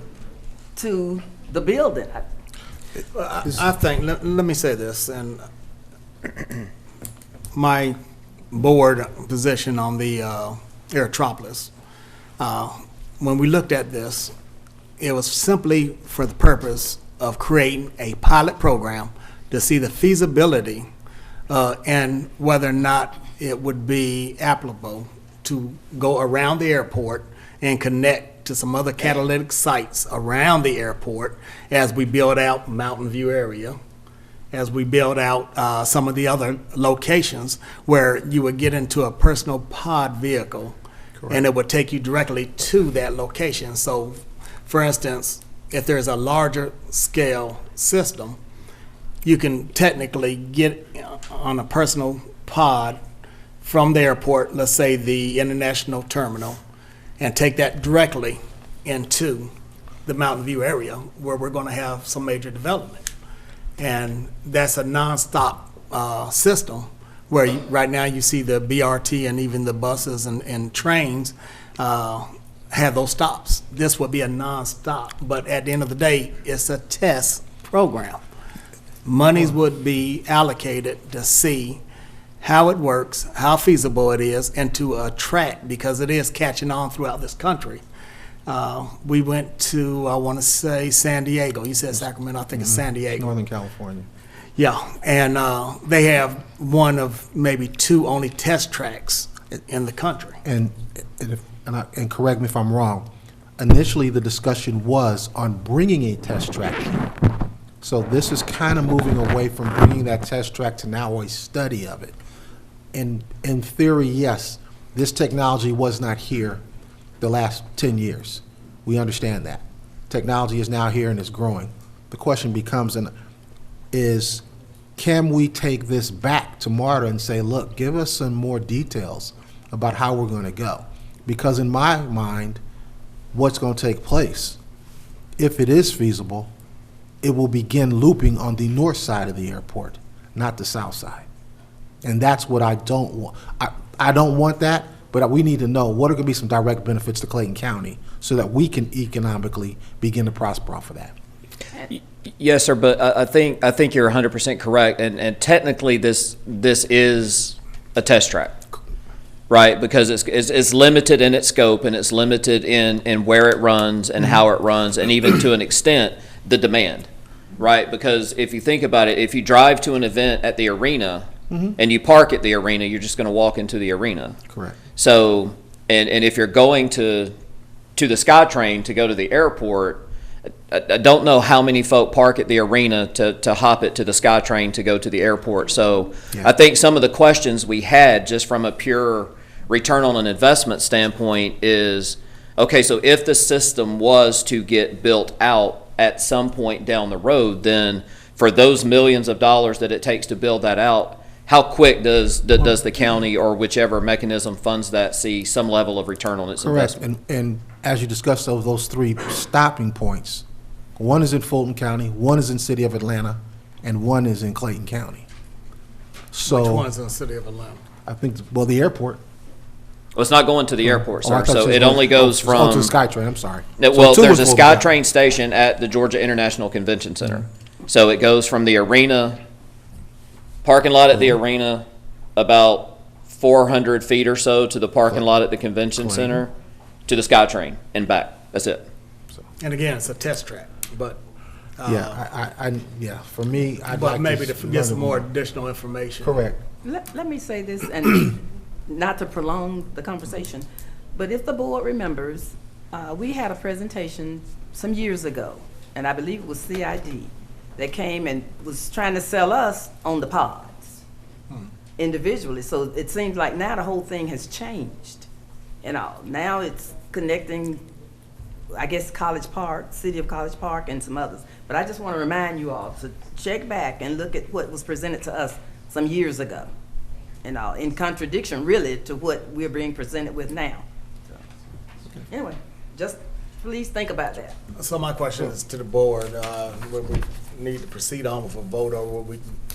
to the building. I think, let me say this, and my board position on the Aerotropolis, when we looked at this, it was simply for the purpose of creating a pilot program to see the feasibility and whether or not it would be applicable to go around the airport and connect to some other catalytic sites around the airport as we build out Mountain View area, as we build out some of the other locations where you would get into a personal pod vehicle. Correct. And it would take you directly to that location. So, for instance, if there's a larger scale system, you can technically get on a personal pod from the airport, let's say the international terminal, and take that directly into the Mountain View area where we're going to have some major development. And that's a nonstop system where right now you see the BRT and even the buses and trains have those stops. This would be a nonstop, but at the end of the day, it's a test program. Monies would be allocated to see how it works, how feasible it is, and to attract, because it is catching on throughout this country. We went to, I want to say, San Diego. You said Sacramento, I think it's San Diego. Northern California. Yeah, and they have one of maybe 2 only test tracks in the country. And correct me if I'm wrong, initially the discussion was on bringing a test track here. So this is kind of moving away from bringing that test track to now a study of it. In theory, yes, this technology was not here the last 10 years. We understand that. Technology is now here and is growing. The question becomes, can we take this back to MARTA and say, look, give us some more details about how we're going to go? Because in my mind, what's going to take place, if it is feasible, it will begin looping on the north side of the airport, not the south side. And that's what I don't want. I don't want that, but we need to know what are going to be some direct benefits to Clayton County so that we can economically begin to prosper off of that. Yes, sir, but I think you're 100% correct, and technically this is a test track, right? Because it's limited in its scope, and it's limited in where it runs and how it runs, and even to an extent the demand, right? Because if you think about it, if you drive to an event at the arena and you park at the arena, you're just going to walk into the arena. Correct. So, and if you're going to the SkyTrain to go to the airport, I don't know how many folk park at the arena to hop it to the SkyTrain to go to the airport. So yeah. I think some of the questions we had just from a pure return on an investment standpoint is, okay, so if the system was to get built out at some point down the road, then for those millions of dollars that it takes to build that out, how quick does the county or whichever mechanism funds that see some level of return on its investment? Correct. And as you discussed those 3 stopping points, one is in Fulton County, one is in City of Atlanta, and one is in Clayton County. So which one is in the City of Atlanta? I think, well, the airport. Well, it's not going to the airport, sir. So it only goes from to the SkyTrain. I'm sorry. Well, there's a SkyTrain station at the Georgia International Convention Center. So it goes from the arena Parking lot at the arena, about 400 feet or so to the parking lot at the convention center, to the SkyTrain and back. That's it. And again, it's a test track, but. Yeah, for me, I'd But like maybe to learn get some more more. additional information. Correct. Let me say this, and not to prolong the conversation, but if the board remembers, we had a presentation some years ago, and I believe it was CID, that came and was trying to sell us on the pods individually. So it seems like now the whole thing has changed. Now it's connecting, I guess, College Park, City of College Park, and some others. But I just want to remind you all to check back and look at what was presented to us some years ago. In contradiction, really, to what we're being presented with now. So, anyway, just please think about that. So my question is to the board, would we need to proceed on with a vote, or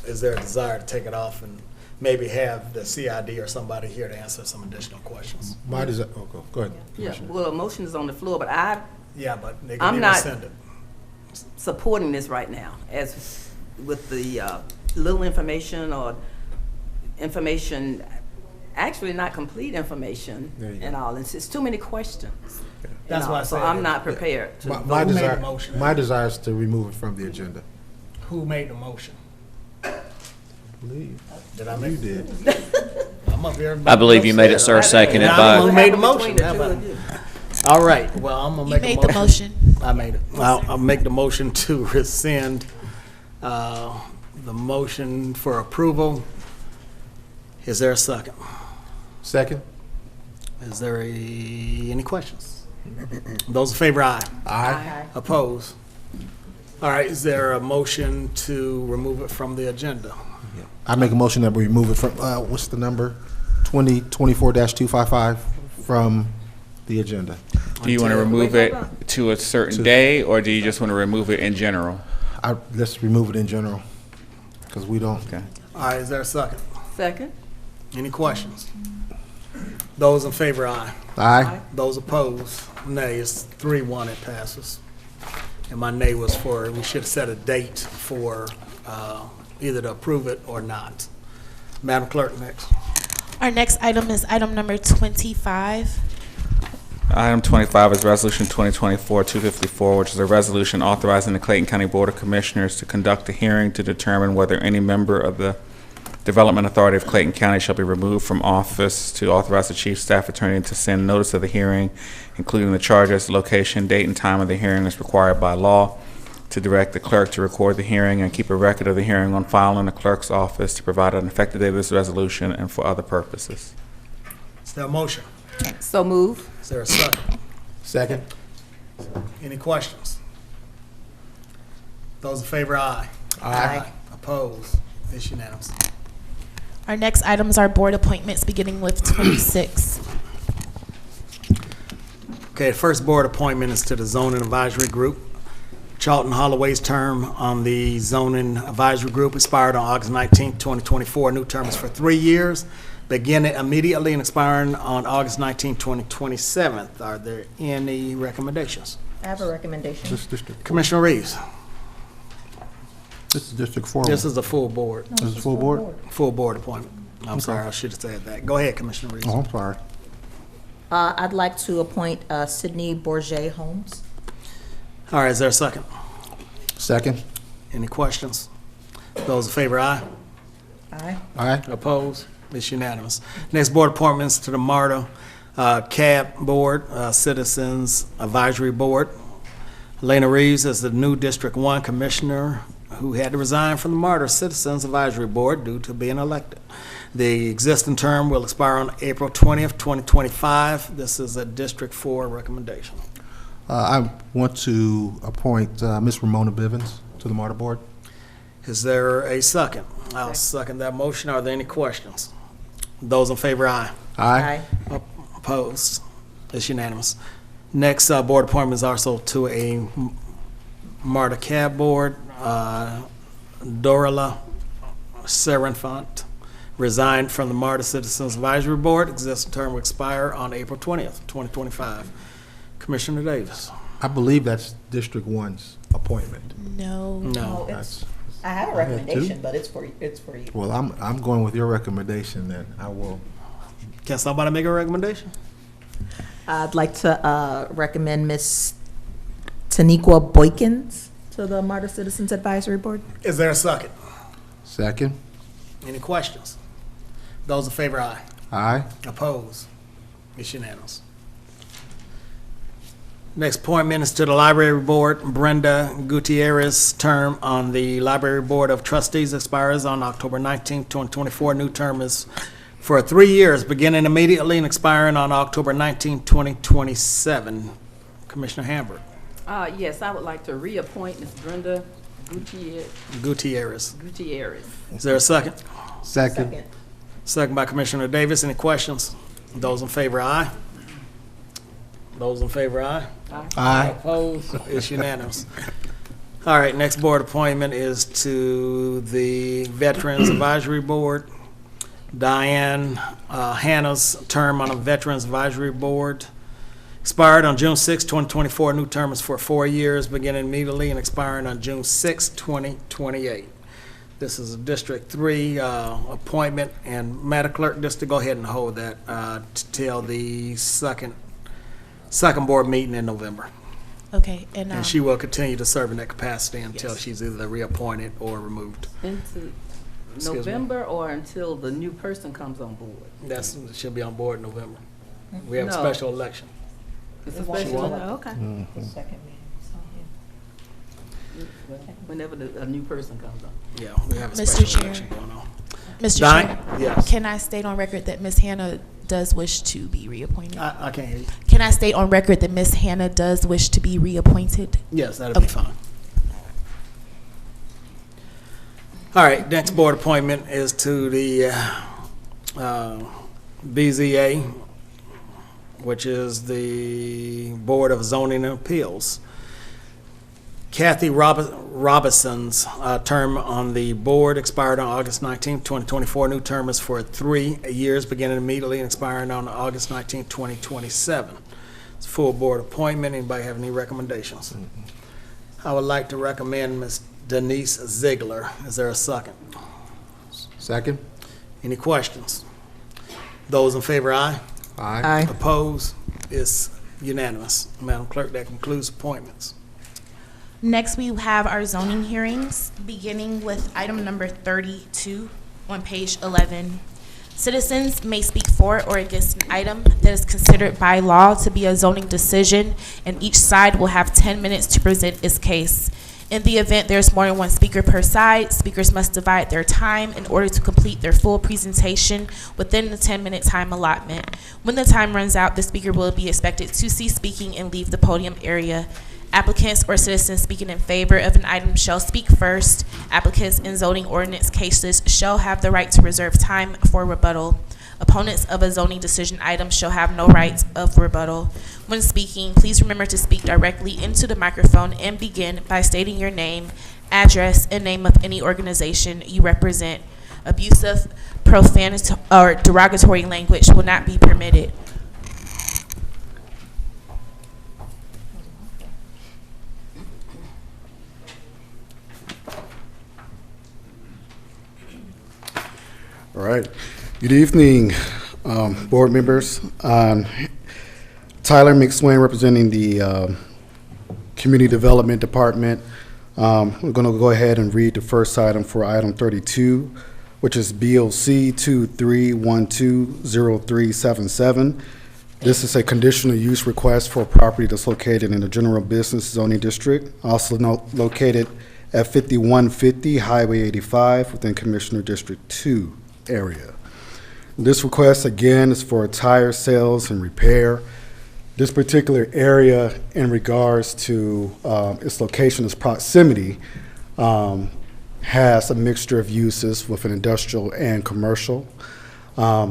is there a desire to take it off and maybe have the CID or somebody here to answer some additional questions? Go ahead. Yeah, well, a motion is on the floor, but Yeah, but they can I'm be not rescinded. supporting this right now, as with the little information or information, actually not complete information and all. It's too many questions. That's why I so said I'm it. not prepared to My Who made desire, the motion? my desire is to remove it from the agenda. Who made the motion? Believe. Did I make? You did. I'm up here. I believe you made it, sir, seconded Now, who by, made the motion? How about- All right, well, I'm gonna You make made a the motion. motion. I made it. I'll make the motion to rescind the motion for approval. Is there a second? Second? Is there any questions? Those in favor, aye. Aye. Oppose? All right, is there a motion to remove it from the agenda? I make a motion that we remove it from, what's the number? 2024-255 from the agenda. Do you want to remove it to a certain day, or do you just want to remove it in general? Let's remove it in general, because we don't. Okay. All right, is there a second? Second? Any questions? Those in favor, aye. Aye. Those opposed, nay. It's 3-1, it passes. And my nay was for, we should set a date for either to approve it or not. Madam Clerk, next. Our next item is item number 25. Item 25 is Resolution 2024-254, which is a resolution authorizing the Clayton County Board of Commissioners to conduct a hearing to determine whether any member of the Development Authority of Clayton County shall be removed from office, to authorize the Chief Staff Attorney to send notice of the hearing, including the charges, location, date, and time of the hearing as required by law, to direct the clerk to record the hearing and keep a record of the hearing on file in the clerk's office, to provide an effective date of this resolution and for other purposes. Is there a motion? So move. Is there a second? Second? Any questions? Those in favor, aye. Aye. Opposed? It's unanimous. Our next items are board appointments, beginning with 26. Okay, the first board appointment is to the Zoning Advisory Group. Charlton Holloway's term on the Zoning Advisory Group expired on August 19, 2024. New term is for 3 years, beginning immediately and expiring on August 19, 2027. Are there any recommendations? I have a recommendation. This district. Commissioner Reeves? This is District 4. This is a full board, This is full board? full board appointment. I'm sorry, I should have said that. Go ahead, Commissioner Reeves. Oh, I'm sorry. I'd like to appoint Sydney Bourget Holmes. All right, is there a second? Second? Any questions? Those in favor, aye. Aye. Aye. Opposed? It's unanimous. Next board appointments to the MARTA CAB Board, Citizens Advisory Board. Elena Reeves is the new District 1 Commissioner who had to resign from the MARTA Citizens Advisory Board due to being elected. The existing term will expire on April 20th, 2025. This is a District 4 recommendation. I want to appoint Ms. Ramona Bivens to the MARTA Board. Is there a second? I'll second that motion. Are there any questions? Those in favor, aye. Aye. Opposed? It's unanimous. Next board appointment is also to a MARTA CAB Board. Dorla Serenfant resigned from the MARTA Citizens Advisory Board. Existing term will expire on April 20th, 2025. Commissioner Davis. I believe that's District 1's appointment. No. No. It's I have a I had recommendation, two. but it's for you. Well, I'm going with your recommendation then. I will. Can somebody make a recommendation? I'd like to recommend Miss Taniqua Boykins to the Martyr Citizens Advisory Board. Is there a second? Second. Any questions? Those in favor, aye. Aye. Opposed? It's unanimous. Next appointment is to the Library Board. Brenda Gutierrez' term on the Library Board of Trustees expires on October 19, 2024. New term is for 3 years, beginning immediately and expiring on October 19, 2027. Commissioner Hamburg. Yes, I would like to reappoint Ms. Brenda Gutierrez. Gutierrez. Is there a second? Second. Second by Commissioner Davis. Any questions? Those in favor, aye. Those in favor, aye. Aye. Opposed? It's unanimous. All right, next board appointment is to the Veterans Advisory Board. Diane Hannah's term on the Veterans Advisory Board expired on June 6, 2024. New term is for 4 years, beginning immediately and expiring on June 6, 2028. This is a District 3 appointment, and Madam Clerk, just to go ahead and hold that till the second board meeting in November. Okay, and And she will continue to serve in that capacity until she's either reappointed or removed. Into Excuse me. November or until the new person comes on board? She'll be on board in November. We have a No. special election. It's a special, Okay. whenever a new person comes on. Yeah, we have a Mr. special Chair. election going on. Mr. Diane? Chair, Yes. can I state on record that Ms. Hannah does wish to be reappointed? I can't hear you. Can I state on record that Ms. Hannah does wish to be reappointed? Yes, that'll be Okay. fine. All right, next board appointment is to the BZA, which is the Board of Zoning and Appeals. Kathy Robinson's term on the board expired on August 19, 2024. New term is for 3 years, beginning immediately and expiring on August 19, 2027. It's a full board appointment. Anybody have any recommendations? I would like to recommend Ms. Denise Ziegler. Is there a second? Second. Any questions? Those in favor, aye. Aye. Opposed? It's unanimous. Madam Clerk, that concludes appointments. Next, we have our zoning hearings, beginning with item number 32 on page 11. Citizens may speak for or against an item that is considered by law to be a zoning decision, and each side will have 10 minutes to present its case. In the event there's more than one speaker per side, speakers must divide their time in order to complete their full presentation within the 10-minute time allotment. When the time runs out, the speaker will be expected to cease speaking and leave the podium area. Applicants or citizens speaking in favor of an item shall speak first. Applicants in zoning ordinance cases shall have the right to reserve time for rebuttal. Opponents of a zoning decision item shall have no right of rebuttal. When speaking, please remember to speak directly into the microphone and begin by stating your name, address, and name of any organization you represent. Abusive, profanatory, or derogatory language will not be permitted. All right. Good evening, board members. Tyler McSwain, representing the Community Development Department. We're going to go ahead and read the first item for item 32, which is BOC 23120377. This is a conditional use request for a property that's located in the general business zoning district, also located at 5150 Highway 85 within Commissioner District 2 area. This request, again, is for tire sales and repair. This particular area, in regards to its location, its proximity, has a mixture of uses with an industrial and commercial.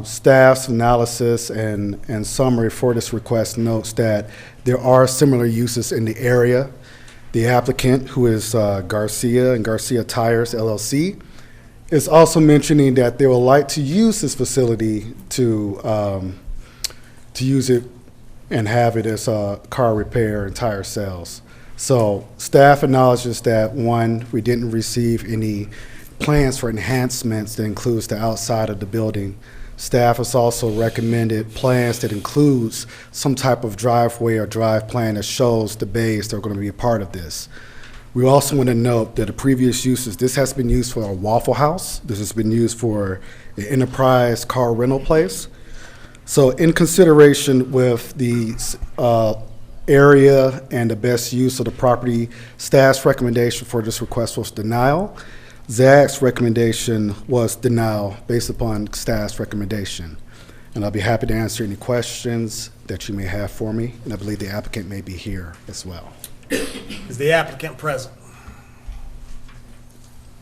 Staff's analysis and summary for this request notes that there are similar uses in the area. The applicant, who is Garcia and Garcia Tires LLC, is also mentioning that they would like to use this facility to use it and have it as car repair and tire sales So staff acknowledges that, one, we didn't receive any plans for enhancements that includes the outside of the building. Staff has also recommended plans that includes some type of driveway or drive plan that shows the bays that are going to be a part of this. We also want to note that the previous uses, this has been used for a Waffle House. This has been used for an enterprise car rental place. So in consideration with the area and the best use of the property, staff's recommendation for this request was denial. ZAG's recommendation was denial based upon staff's recommendation. And I'll be happy to answer any questions that you may have for me, and I believe the applicant may be here as well. Is the applicant present?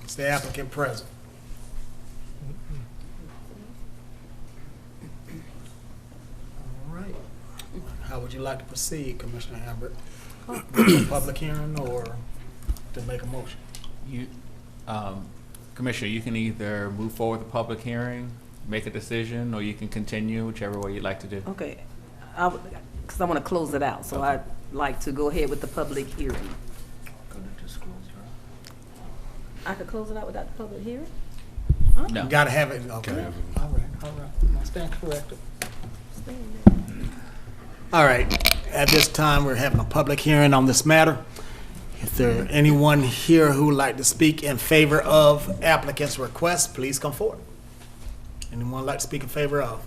Is the applicant present? All right. How would you like to proceed, Commissioner Hambrick? With a public hearing or to make a motion? Commissioner, you can either move forward with the public hearing, make a decision, or you can continue, whichever way you'd like to do. Okay, because I want to close it out, so I'd like to go ahead with the public hearing. I could close it out without the public hearing? No. You gotta have it, okay. All right. I stand corrected. All right, at this time, we're having a public hearing on this matter. If there anyone here who would like to speak in favor of applicant's request, please come forward. Anyone like to speak in favor of?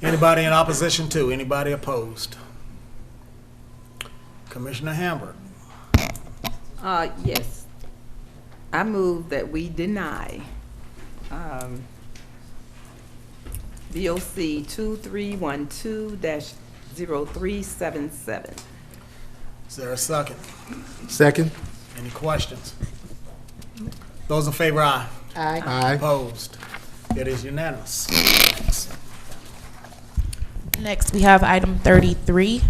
Anybody in opposition to? Anybody opposed? Commissioner Hambrick. Yes. I move that we deny VOC 2312-0377. Is there a second? Second. Any questions? Those in favor, aye. Aye. Aye. Opposed? It is unanimous. Next, we have item 33.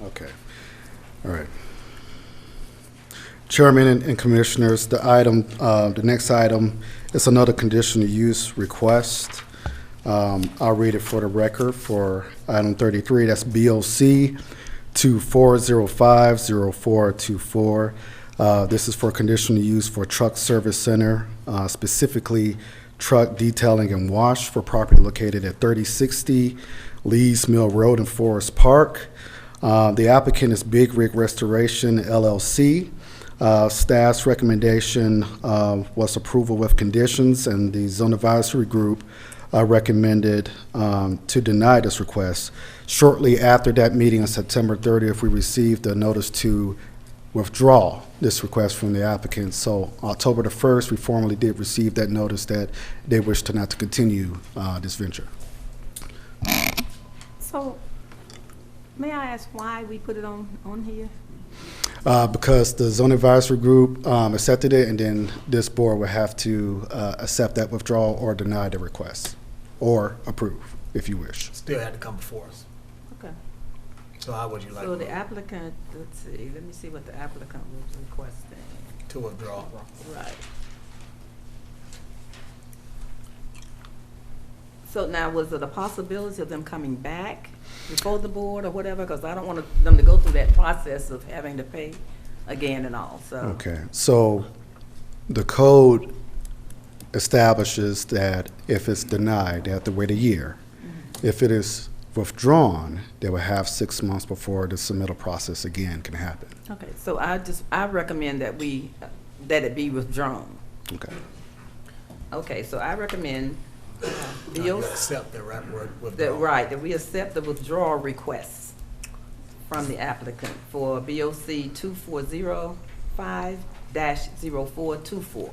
Okay. All right. Chairman and Commissioners, the next item is another conditional use request. I'll read it for the record for item 33. That's BOC 24050424. This is for conditional use for truck service center, specifically truck detailing and wash for property located at 3060 Lees Mill Road in Forest Park. The applicant is Big Rig Restoration LLC. Staff's recommendation was approval with conditions, and the Zone Advisory Group recommended to deny this request. Shortly after that meeting on September 30th, we received a notice to withdraw this request from the applicant. So October the 1st, we formally did receive that notice that they wish to not to continue this venture. So, may I ask why we put it on here? Because the Zone Advisory Group accepted it, and then this board would have to accept that withdrawal or deny the request, or approve, if you wish. Still had to come before us. Okay. So how would you like? So the applicant, let's see, let me see what the applicant was requesting. To withdraw. Right. So now, was it a possibility of them coming back before the board or whatever? Because I don't want them to go through that process of having to pay again and all, so. Okay, so the code establishes that if it's denied, they have to wait a year. If it is withdrawn, they will have 6 months before the submittal process again can happen. Okay, so I recommend that that it be withdrawn. Okay. Okay, so I recommend You accept the right word withdrawal. that we accept the withdrawal request from the applicant for BOC 2405-0424.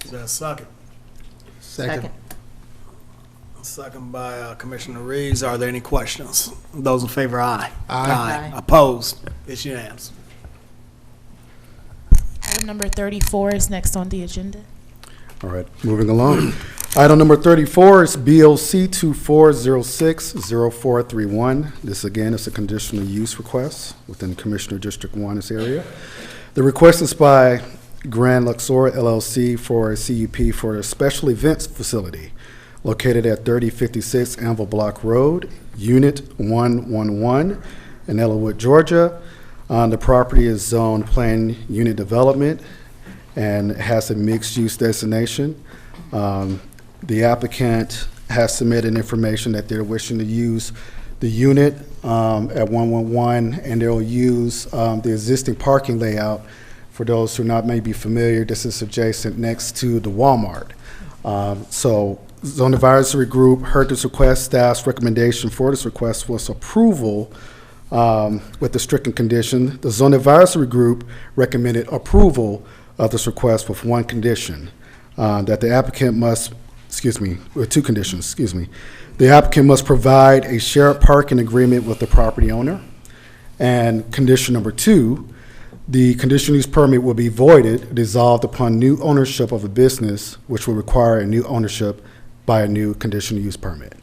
Is there a second? Second. Second by Commissioner Reeves. Are there any questions? Those in favor, aye. Aye. Opposed? It's unanimous. Item number 34 is next on the agenda. All right, moving along. Item number 34 is BOC 2406-0431. This again is a conditional use request within Commissioner District 1's area. The request is by Grand Luxor LLC for a CUP for a special events facility located at 3056 Anvil Block Road, Unit 111 in Ellenwood, Georgia. The property is zoned planned unit development and has a mixed-use designation. The applicant has submitted information that they're wishing to use the unit at 111, and they'll use the existing parking layout. For those who not may be familiar, this is adjacent next to the Walmart. So Zone Advisory Group heard this request. Staff's recommendation for this request was approval with the stricken condition. The Zone Advisory Group recommended approval of this request with one condition, that the applicant must, with two conditions, The applicant must provide a shared parking agreement with the property owner. And condition number 2, the conditional use permit will be voided, dissolved upon new ownership of a business, which will require a new ownership by a new conditional use permit.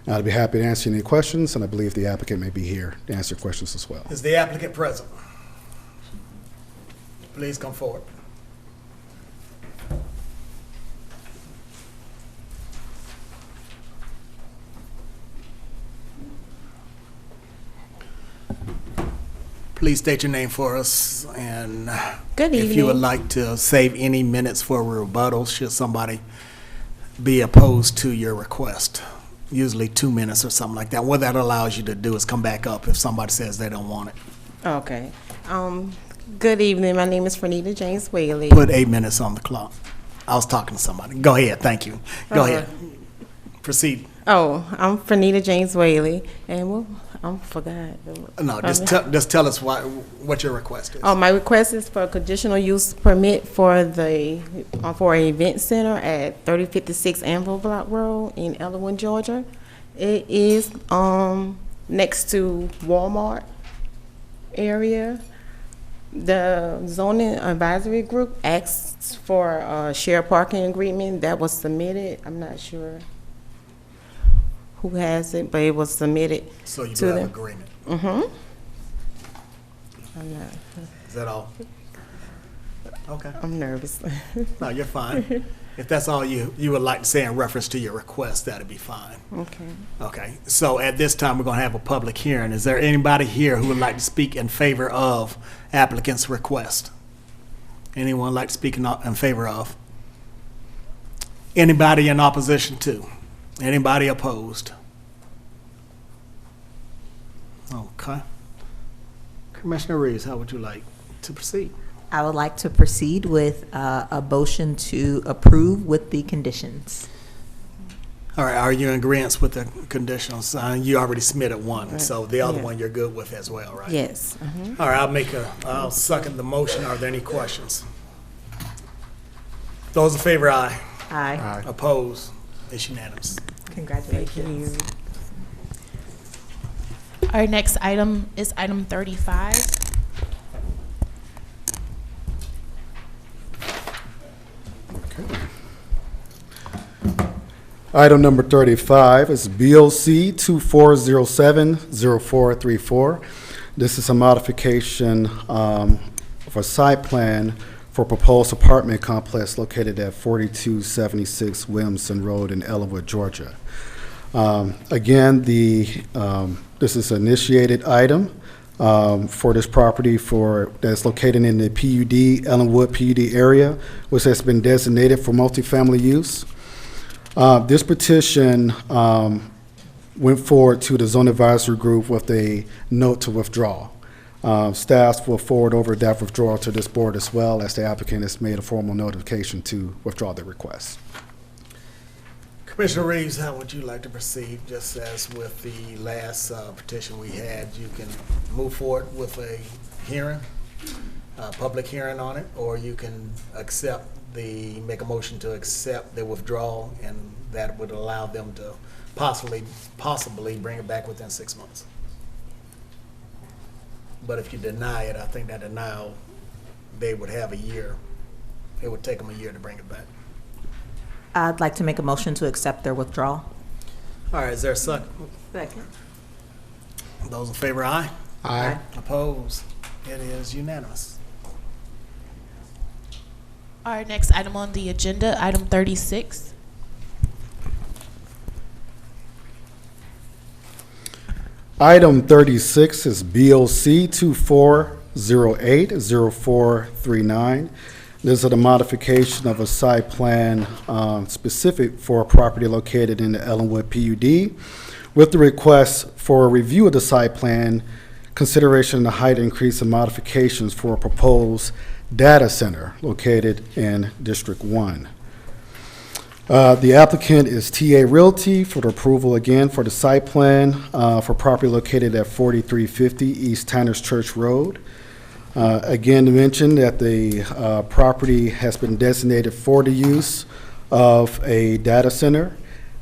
I'd be happy to answer any questions, and I believe the applicant may be here to answer questions as well. Is the applicant present? Please come forward. Please state your name for us, and Good if you evening. would like to save any minutes for rebuttal, should somebody be opposed to your request. Usually 2 minutes or something like that. What that allows you to do is come back up if somebody says they don't want it. Okay. Good evening. My name is Fernita James Whaley. Put 8 minutes on the clock. I was talking to somebody. Go ahead, thank you. Go ahead. Proceed. Oh, I'm Fernita James Whaley, and I forgot. No, just tell us what your request is. Oh, my request is for a conditional use permit for an event center at 3056 Anvil Block Road in Ellenwood, Georgia. It is next to Walmart area. The zoning advisory group asked for a shared parking agreement that was submitted. I'm not sure who has it, but it was submitted So you to do have them. agreement. Mm-hmm. Is that all? Okay. I'm nervous. No, you're fine. If that's all you would like to say in reference to your request, that'd be fine. Okay. Okay. So at this time, we're going to have a public hearing. Is there anybody here who would like to speak in favor of applicant's request? Anyone like to speak in favor of? Anybody in opposition to? Anybody opposed? Okay. Commissioner Reeves, how would you like to proceed? I would like to proceed with a motion to approve with the conditions. All right, are you in agreement with the conditions? You already submitted one, so the other Yeah. one you're good with as well, right? Yes. Mhm. All right, I'll second the motion. Are there any questions? Those in favor, aye. Aye. Opposed? It's unanimous. Congratulations. Our next item is item 35. Item number 35 is BOC 2407-0434. This is a modification for site plan for proposed apartment complex located at 4276 Williamson Road in Ellenwood, Georgia. Again, this is an initiated item for this property that's located in the PUD, Ellenwood PUD area, which has been designated for multifamily use. This petition went forward to the Zone Advisory Group with a note to withdraw. Staff will forward over that withdrawal to this board as well, as the applicant has made a formal notification to withdraw the request. Commissioner Reeves, how would you like to proceed? Just as with the last petition we had, you can move forward with a hearing, public hearing on it, or you can make a motion to accept the withdrawal, and that would allow them to possibly bring it back within 6 months. But if you deny it, I think that denial, they would have a year. It would take them a year to bring it back. I'd like to make a motion to accept their withdrawal. All right, is there a second? Second. Those in favor, aye. Aye. Opposed? It is unanimous. Our next item on the agenda, item 36. Item 36 is BOC 24080439. This is a modification of a site plan specific for a property located in the Ellenwood PUD with the request for a review of the site plan, consideration of the height increase and modifications for a proposed data center located in District 1. The applicant is TA Realty for the approval again for the site plan for property located at 4350 East Tanners Church Road. Again, to mention that the property has been designated for the use of a data center.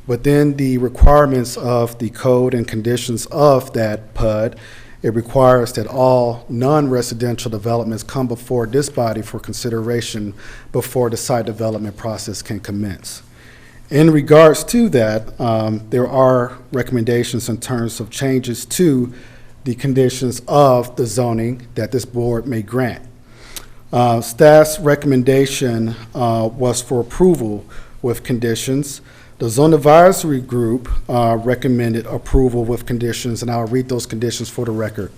Within the requirements of the code and conditions of that PUD, it requires that all non-residential developments come before this body for consideration before the site development process can commence. In regards to that, there are recommendations in terms of changes to the conditions of the zoning that this board may grant. Staff's recommendation was for approval with conditions. The Zone Advisory Group recommended approval with conditions, and I'll read those conditions for the record.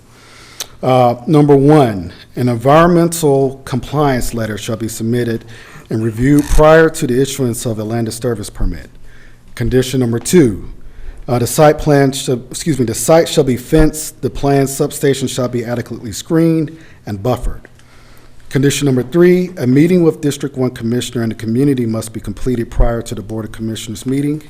Number 1, an environmental compliance letter shall be submitted and reviewed prior to the issuance of a land disturbance permit. Condition number 2, the site shall be fenced, the planned substation shall be adequately screened and buffered. Condition number 3, a meeting with District 1 Commissioner and the community must be completed prior to the Board of Commissioners meeting.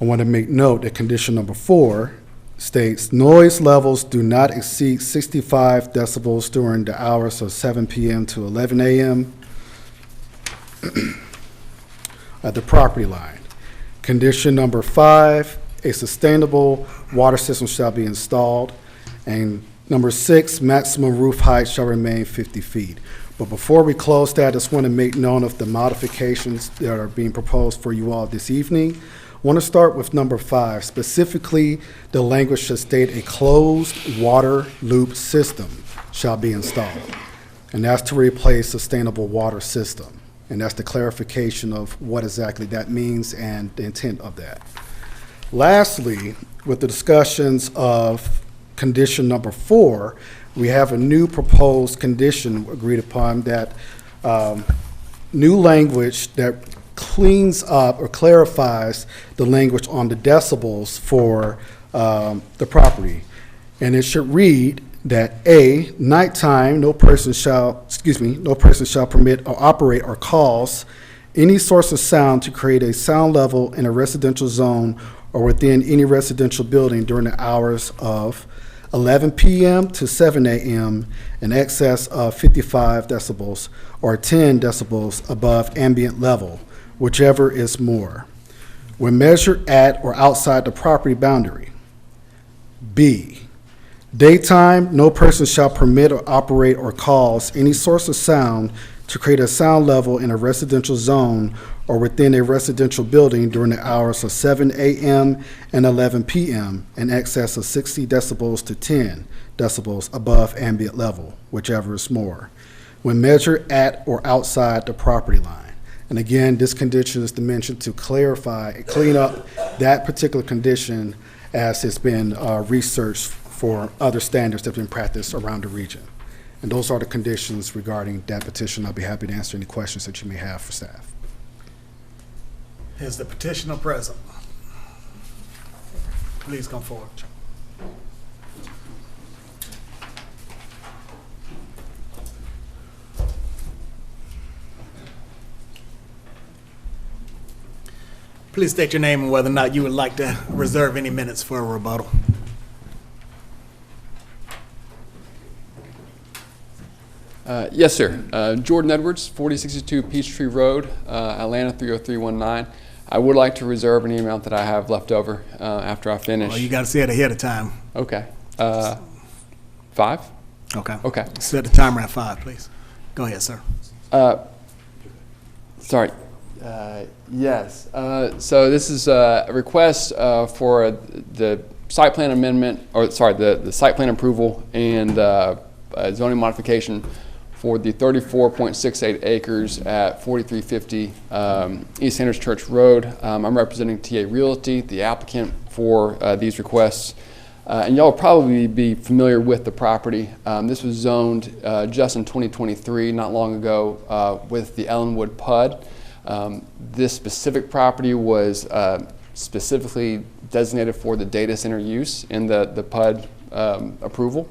I want to make note that condition number 4 states noise levels do not exceed 65 decibels during the hours of 7 p.m. to 11 a.m. at the property line. Condition number 5, a sustainable water system shall be installed. And number 6, maximum roof height shall remain 50 feet. But before we close that, I just want to make known of the modifications that are being proposed for you all this evening. I want to start with number 5. Specifically, the language should state a closed water loop system shall be installed. And that's to replace sustainable water system. And that's the clarification of what exactly that means and the intent of that. Lastly, with the discussions of condition number 4, we have a new proposed condition agreed upon that new language that cleans up or clarifies the language on the decibels for the property. And it should read that A, nighttime, no person shall permit or operate or cause any source of sound to create a sound level in a residential zone or within any residential building during the hours of 11 p.m. to 7 a.m. in excess of 55 decibels or 10 decibels above ambient level, whichever is more, when measured at or outside the property boundary. B, daytime, no person shall permit or operate or cause any source of sound to create a sound level in a residential zone or within a residential building during the hours of 7 a.m. and 11 p.m. in excess of 60 decibels to 10 decibels above ambient level, whichever is more, when measured at or outside the property line. And again, this condition is dimensioned to clarify and clean up that particular condition as it's been researched for other standards that have been practiced around the region. And those are the conditions regarding that petition. I'll be happy to answer any questions that you may have for staff. Is the petitioner present? Please come forward. Please state your name and whether or not you would like to reserve any minutes for a rebuttal. Yes, sir. Jordan Edwards, 4062 Peachtree Road, Atlanta 30319. I would like to reserve any amount that I have left over after I finish. Well, you got to say it ahead of time. Okay. 5? Okay. Okay. Set the timer at 5, please. Go ahead, sir. Sorry. Yes. So this is a request for the site plan amendment, or sorry, the site plan approval and zoning modification for the 34.68 acres at 4350 East Sanders Church Road. I'm representing TA Realty, the applicant, for these requests. And y'all will probably be familiar with the property. This was zoned just in 2023, not long ago, with the Ellenwood PUD. This specific property was specifically designated for the data center use in the PUD approval.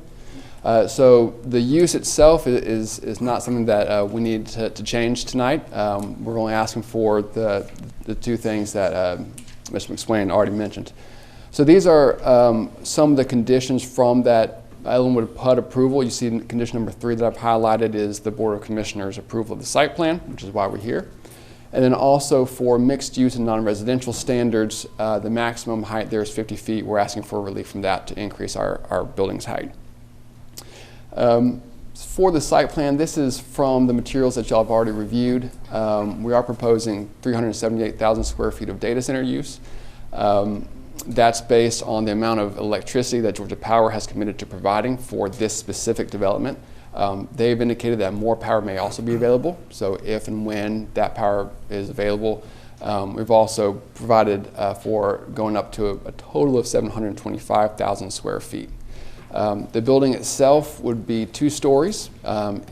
So the use itself is not something that we need to change tonight. We're only asking for the two things that Mr. McSwain already mentioned. So these are some of the conditions from that Ellenwood PUD approval. You see condition number 3 that I've highlighted is the Board of Commissioners approval of the site plan, which is why we're here. And then also for mixed use and non-residential standards, the maximum height there is 50 feet. We're asking for relief from that to increase our building's height. For the site plan, this is from the materials that y'all have already reviewed. We are proposing 378,000 square feet of data center use. That's based on the amount of electricity that Georgia Power has committed to providing for this specific development. They've indicated that more power may also be available. So if and when that power is available, we've also provided for going up to a total of 725,000 square feet. The building itself would be 2 stories.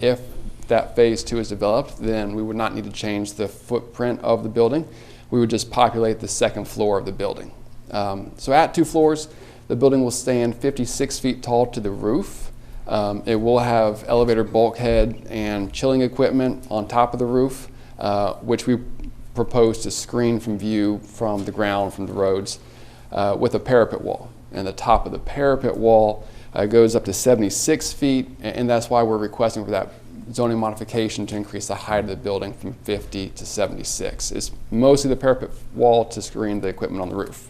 If that phase 2 is developed, then we would not need to change the footprint of the building. We would just populate the 2nd floor of the building. So at 2 floors, the building will stand 56 feet tall to the roof. It will have elevator bulkhead and chilling equipment on top of the roof, which we propose to screen from view from the ground, from the roads, with a parapet wall. And the top of the parapet wall goes up to 76 feet, and that's why we're requesting for that zoning modification to increase the height of the building from 50 to 76. It's mostly the parapet wall to screen the equipment on the roof.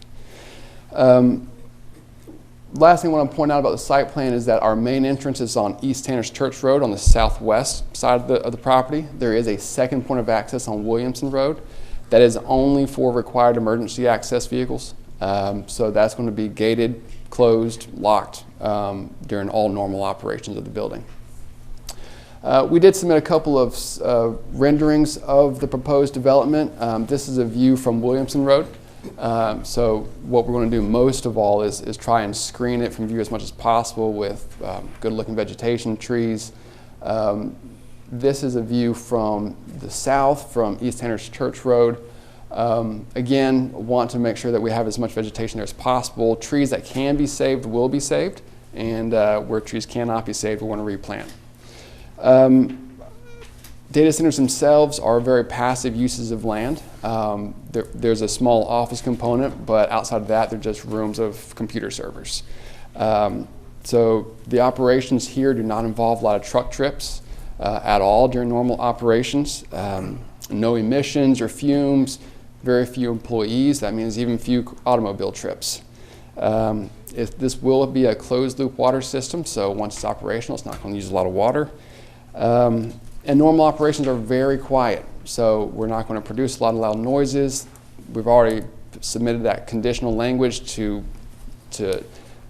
Last thing I want to point out about the site plan is that our main entrance is on East Tanner's Church Road on the southwest side of the property. There is a 2nd point of access on Williamson Road that is only for required emergency access vehicles. So that's going to be gated, closed, locked during all normal operations of the building. We did submit a couple of renderings of the proposed development. This is a view from Williamson Road. So what we're going to do most of all is try and screen it from view as much as possible with good looking vegetation, trees. This is a view from the south, from East Tanner's Church Road. Again, want to make sure that we have as much vegetation there as possible. Trees that can be saved will be saved, and where trees cannot be saved, we want to replant. Data centers themselves are very passive uses of land. There's a small office component, but outside of that, they're just rooms of computer servers. So the operations here do not involve a lot of truck trips at all during normal operations. No emissions or fumes, very few employees. That means even few automobile trips. This will be a closed loop water system, so once it's operational, it's not going to use a lot of water. And normal operations are very quiet, so we're not going to produce a lot of loud noises. We've already submitted that conditional language to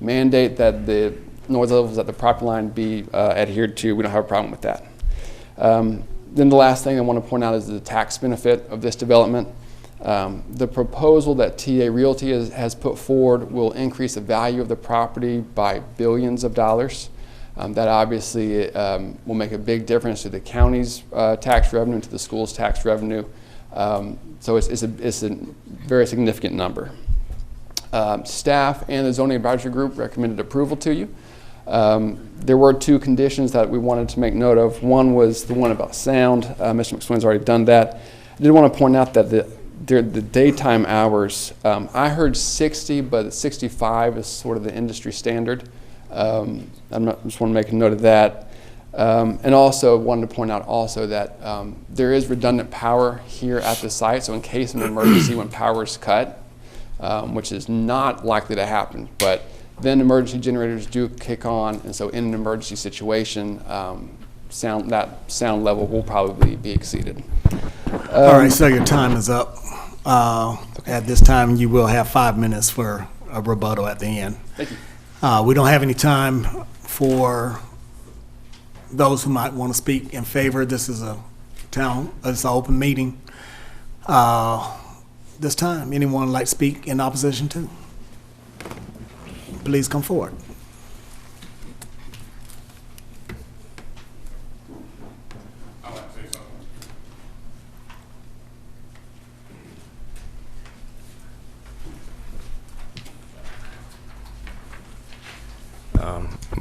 mandate that the noise levels at the property line be adhered to. We don't have a problem with that. Then the last thing I want to point out is the tax benefit of this development. The proposal that TA Realty has put forward will increase the value of the property by billions of dollars. That obviously will make a big difference to the county's tax revenue and to the school's tax revenue. So it's a very significant number. Staff and the zoning advisory group recommended approval to you. There were 2 conditions that we wanted to make note of. One was the one about sound. Mr. McSwain's already done that. I did want to point out that the daytime hours, I heard 60, but 65 is sort of the industry standard. Just want to make a note of that. And also wanted to point out also that there is redundant power here at the site, so in case of an emergency when power is cut, which is not likely to happen, but then emergency generators do kick on, and so in an emergency situation, that sound level will probably be exceeded. All right, so your time is up. At this time, you will have 5 minutes for a rebuttal at the end. Thank you. We don't have any time for those who might want to speak in favor. This is it's an open meeting. This time, anyone like to speak in opposition to? please come forward.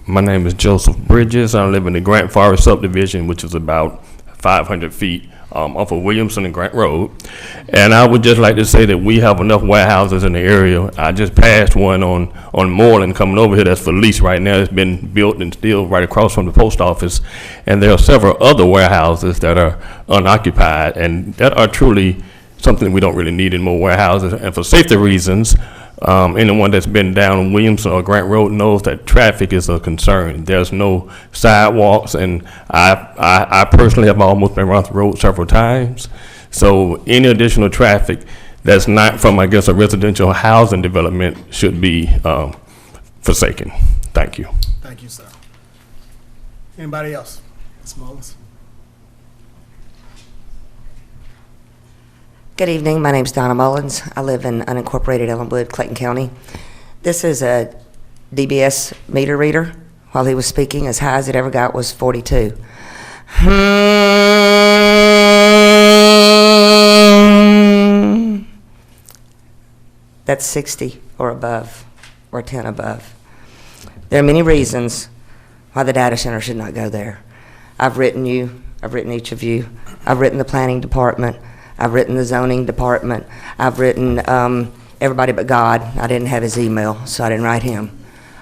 My name is Joseph Bridges. I live in the Grant Forest subdivision, which is about 500 feet off of Williamson and Grant Road. And I would just like to say that we have enough warehouses in the area. I just passed one on Moreland coming over here that's for lease right now. It's been built and still right across from the post office. And there are several other warehouses that are unoccupied and that are truly something we don't really need in more warehouses. And for safety reasons, anyone that's been down Williamson or Grant Road knows that traffic is a concern. There's no sidewalks, and I personally have almost been around the road several times. So any additional traffic that's not from, I guess, a residential housing development should be forsaken. Thank you. Thank you, sir. Anybody else? Ms. Mullins? Good evening. My name's Donna Mullins. I live in unincorporated Ellenwood, Clayton County. This is a DBS meter reader. While he was speaking, as high as it ever got was 42. That's 60 or above, or 10 above. There are many reasons why the data center should not go there. I've written you, I've written each of you, I've written the planning department, I've written the zoning department. I've written everybody but God. I didn't have his email, so I didn't write him.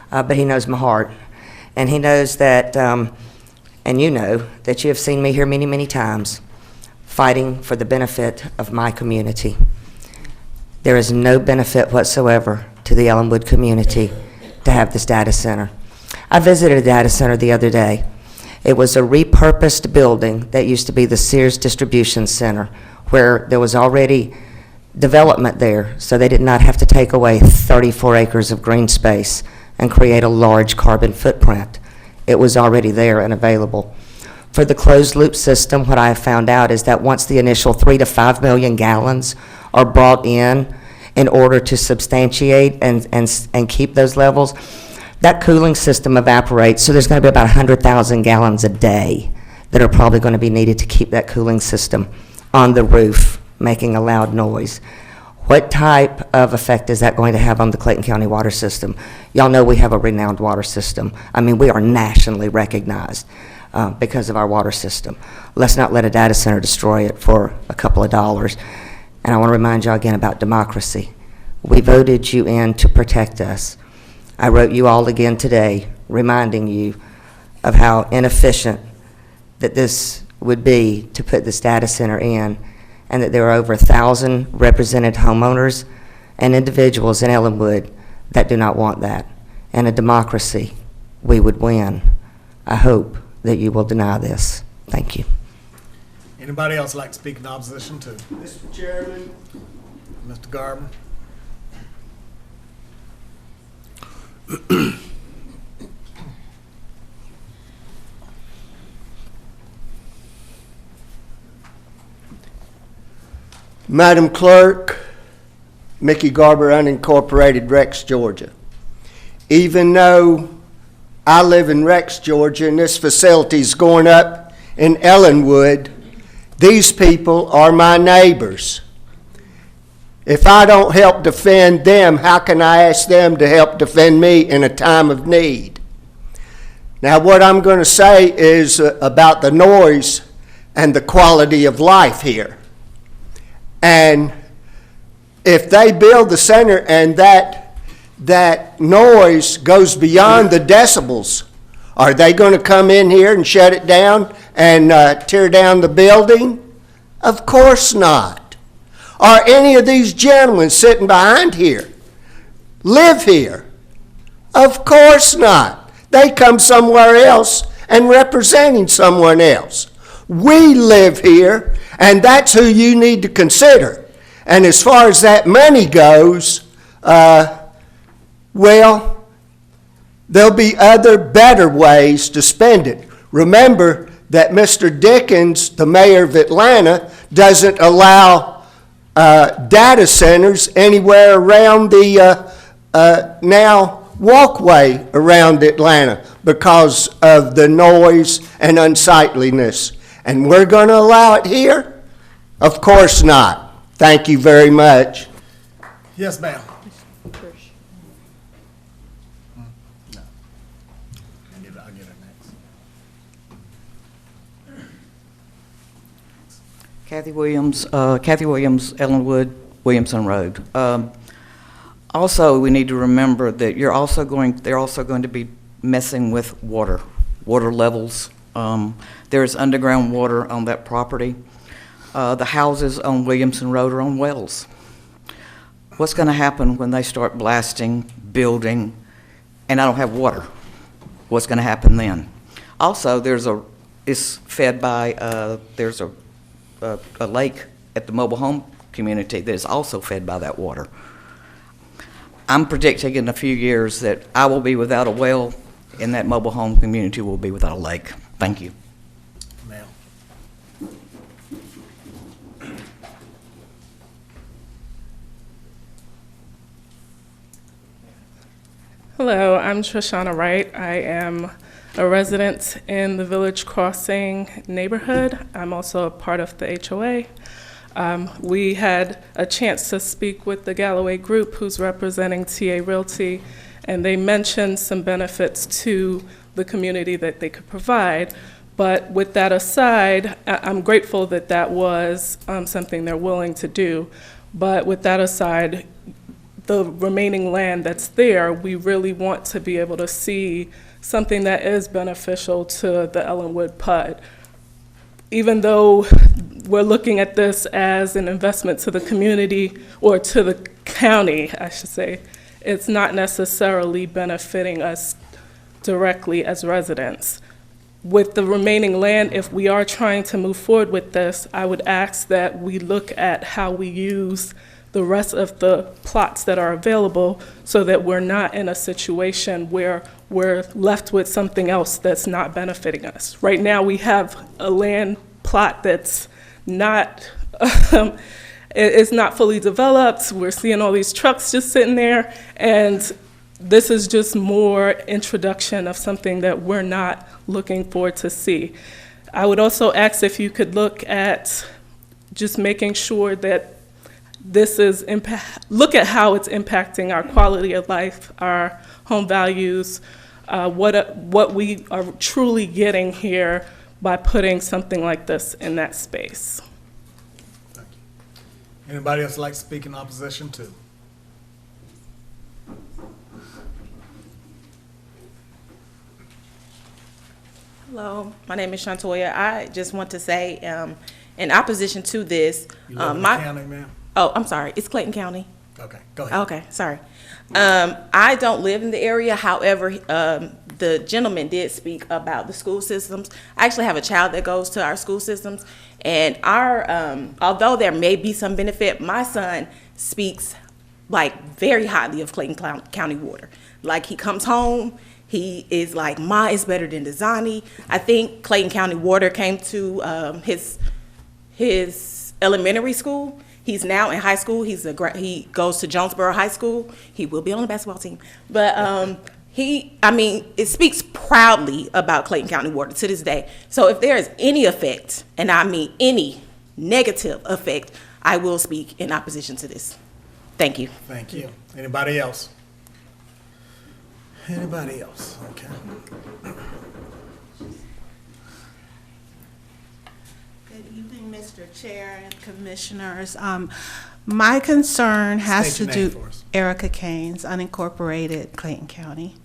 But he knows my heart. And he knows that, and you know, that you have seen me here many, many times fighting for the benefit of my community. There is no benefit whatsoever to the Ellenwood community to have this data center. I visited a data center the other day. It was a repurposed building that used to be the Sears Distribution Center, where there was already development there, so they did not have to take away 34 acres of green space and create a large carbon footprint. It was already there and available. For the closed loop system, what I have found out is that once the initial 3 to 5 million gallons are brought in order to substantiate and keep those levels, that cooling system evaporates, so there's going to be about 100,000 gallons a day that are probably going to be needed to keep that cooling system on the roof, making a loud noise. What type of effect is that going to have on the Clayton County water system? Y'all know we have a renowned water system. I mean, we are nationally recognized because of our water system. Let's not let a data center destroy it for a couple of dollars. And I want to remind y'all again about democracy. We voted you in to protect us. I wrote you all again today, reminding you of how inefficient that this would be to put this data center in, and that there are over 1,000 represented homeowners and individuals in Ellenwood that do not want that. In a democracy, we would win. I hope that you will deny this. Thank you. Anybody else like to speak in opposition to? Mr. Chairman. Mr. Garber? Madam Clerk, Mickey Garber, unincorporated Rex, Georgia. Even though I live in Rex, Georgia, and this facility's going up in Ellenwood, these people are my neighbors. If I don't help defend them, how can I ask them to help defend me in a time of need? Now, what I'm going to say is about the noise and the quality of life here. And if they build the center and that noise goes beyond the decibels, are they going to come in here and shut it down and tear down the building? Of course not. Are any of these gentlemen sitting behind here live here? Of course not. They come somewhere else and representing someone else. We live here, and that's who you need to consider. And as far as that money goes, well, there'll be other better ways to spend it. Remember that Mr. Dickens, the mayor of Atlanta, doesn't allow data centers anywhere around the now walkway around Atlanta because of the noise and unsightliness. And we're going to allow it here? Of course not. Thank you very much. Yes, ma'am. I'll get her next. Kathy Williams, Ellenwood, Williamson Road. Also, we need to remember that they're also going to be messing with water levels. There's underground water on that property. The houses on Williamson Road are on wells. What's going to happen when they start blasting, building, and I don't have water? What's going to happen then? Also, it's fed by, there's a lake at the mobile home community that is also fed by that water. I'm predicting in a few years that I will be without a well and that mobile home community will be without a lake. Thank you. Ma'am. Hello, I'm Trishana Wright. I am a resident in the Village Crossing neighborhood. I'm also a part of the HOA. We had a chance to speak with the Galloway Group, who's representing TA Realty, and they mentioned some benefits to the community that they could provide. But with that aside, I'm grateful that that was something they're willing to do. But with that aside, the remaining land that's there, we really want to be able to see something that is beneficial to the Ellenwood PUD. Even though we're looking at this as an investment to the community, or to the county, I should say, it's not necessarily benefiting us directly as residents. With the remaining land, if we are trying to move forward with this, I would ask that we look at how we use the rest of the plots that are available so that we're not in a situation where we're left with something else that's not benefiting us. Right now, we have a land plot that's not, it's not fully developed. We're seeing all these trucks just sitting there, and this is just more introduction of something that we're not looking forward to see. I would also ask if you could look at just making sure that this is look at how it's impacting our quality of life, our home values, what we are truly getting here by putting something like this in that space. Thank you. Anybody else like to speak in opposition to? Hello, my name is Shantoya. I just want to say, in opposition to this, You live in the county, ma'am? Oh, I'm sorry. It's Clayton County. Okay, go ahead. Okay, sorry. I don't live in the area. However, the gentleman did speak about the school systems. I actually have a child that goes to our school systems, and although there may be some benefit, my son speaks like very highly of Clayton County water. Like, he comes home, he is like, Ma is better than Desani. I think Clayton County water came to his elementary school. He's now in high school. He goes to Jonesboro High School. He will be on the basketball team. But it speaks proudly about Clayton County water to this day. So if there is any effect, and I mean any negative effect, I will speak in opposition to this. Thank you. Thank you. Anybody else? Anybody else? Okay. Good evening, Mr. Chair and Commissioners. My concern has to do, Erica Caines, unincorporated, Clayton County.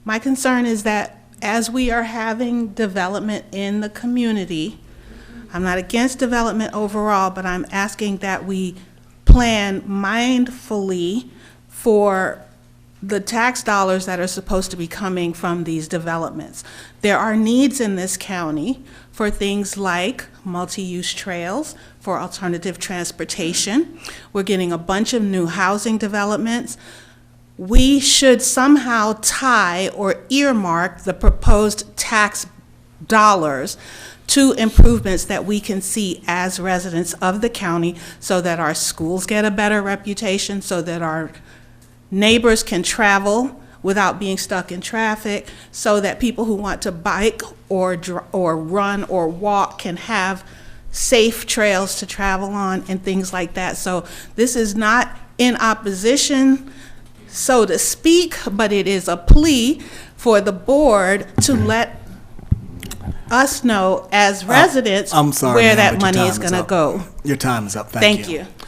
My concern is that as we are having development in the community, I'm not against development overall, but I'm asking that we plan mindfully for the tax dollars that are supposed to be coming from these developments. There are needs in this county for things like multi-use trails, for alternative transportation. We're getting a bunch of new housing developments. We should somehow tie or earmark the proposed tax dollars to improvements that we can see as residents of the county, so that our schools get a better reputation, so that our neighbors can travel without being stuck in traffic, so that people who want to bike or run or walk can have safe trails to travel on and things like that. So this is not in opposition, so to speak, but it is a plea for the board to let us know as residents I'm sorry, where ma'am, that but money your is time going to up. go. Your time is up. Thank you. Thank you.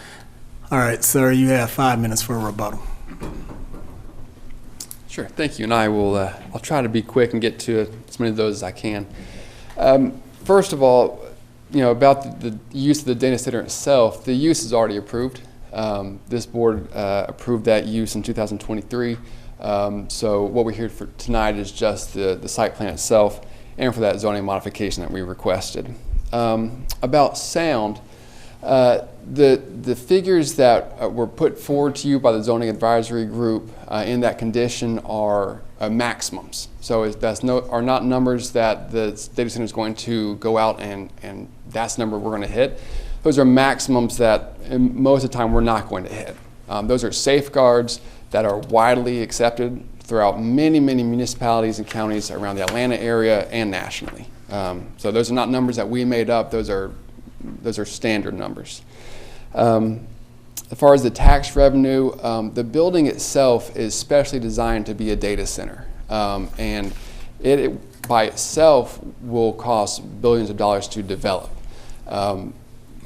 All right, sir, you have 5 minutes for a rebuttal. Sure, thank you, and I'll try to be quick and get to as many of those as I can. First of all, about the use of the data center itself, the use is already approved. This board approved that use in 2023. So what we're here for tonight is just the site plan itself and for that zoning modification that we requested. About sound, the figures that were put forward to you by the zoning advisory group in that condition are maximums. So are not numbers that the data center is going to go out and that's the number we're going to hit. Those are maximums that most of the time we're not going to hit. Those are safeguards that are widely accepted throughout many, many municipalities and counties around the Atlanta area and nationally. So those are not numbers that we made up. Those are standard numbers. As far as the tax revenue, the building itself is specially designed to be a data center. And it by itself will cost billions of dollars to develop.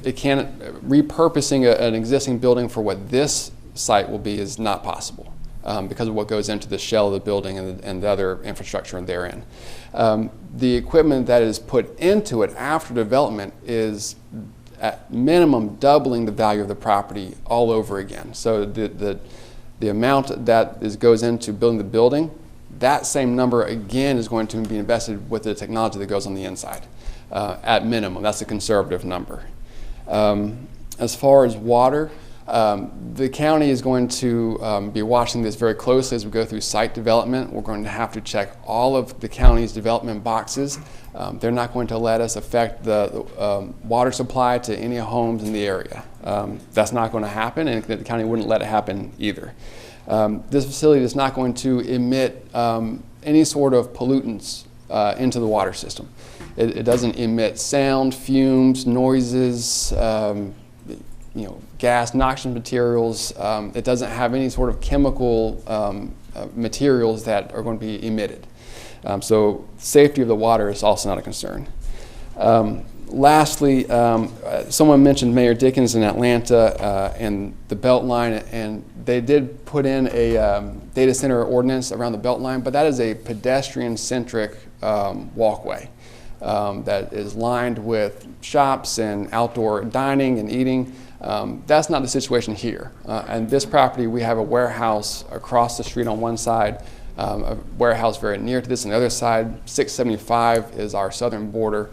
Repurposing an existing building for what this site will be is not possible because of what goes into the shell of the building and the other infrastructure therein. The equipment that is put into it after development is at minimum doubling the value of the property all over again. So the amount that goes into building the building, that same number again is going to be invested with the technology that goes on the inside. At minimum, that's a conservative number. As far as water, the county is going to be watching this very closely as we go through site development. We're going to have to check all of the county's development boxes. They're not going to let us affect the water supply to any homes in the area. That's not going to happen, and the county wouldn't let it happen either. This facility is not going to emit any sort of pollutants into the water system. It doesn't emit sound, fumes, noises, gas, noxious materials. It doesn't have any sort of chemical materials that are going to be emitted. So safety of the water is also not a concern. Lastly, someone mentioned Mayor Dickens in Atlanta and the Beltline, and they did put in a data center ordinance around the Beltline, but that is a pedestrian-centric walkway that is lined with shops and outdoor dining and eating. That's not the situation here. And this property, we have a warehouse across the street on one side, a warehouse very near to this on the other side. 675 is our southern border.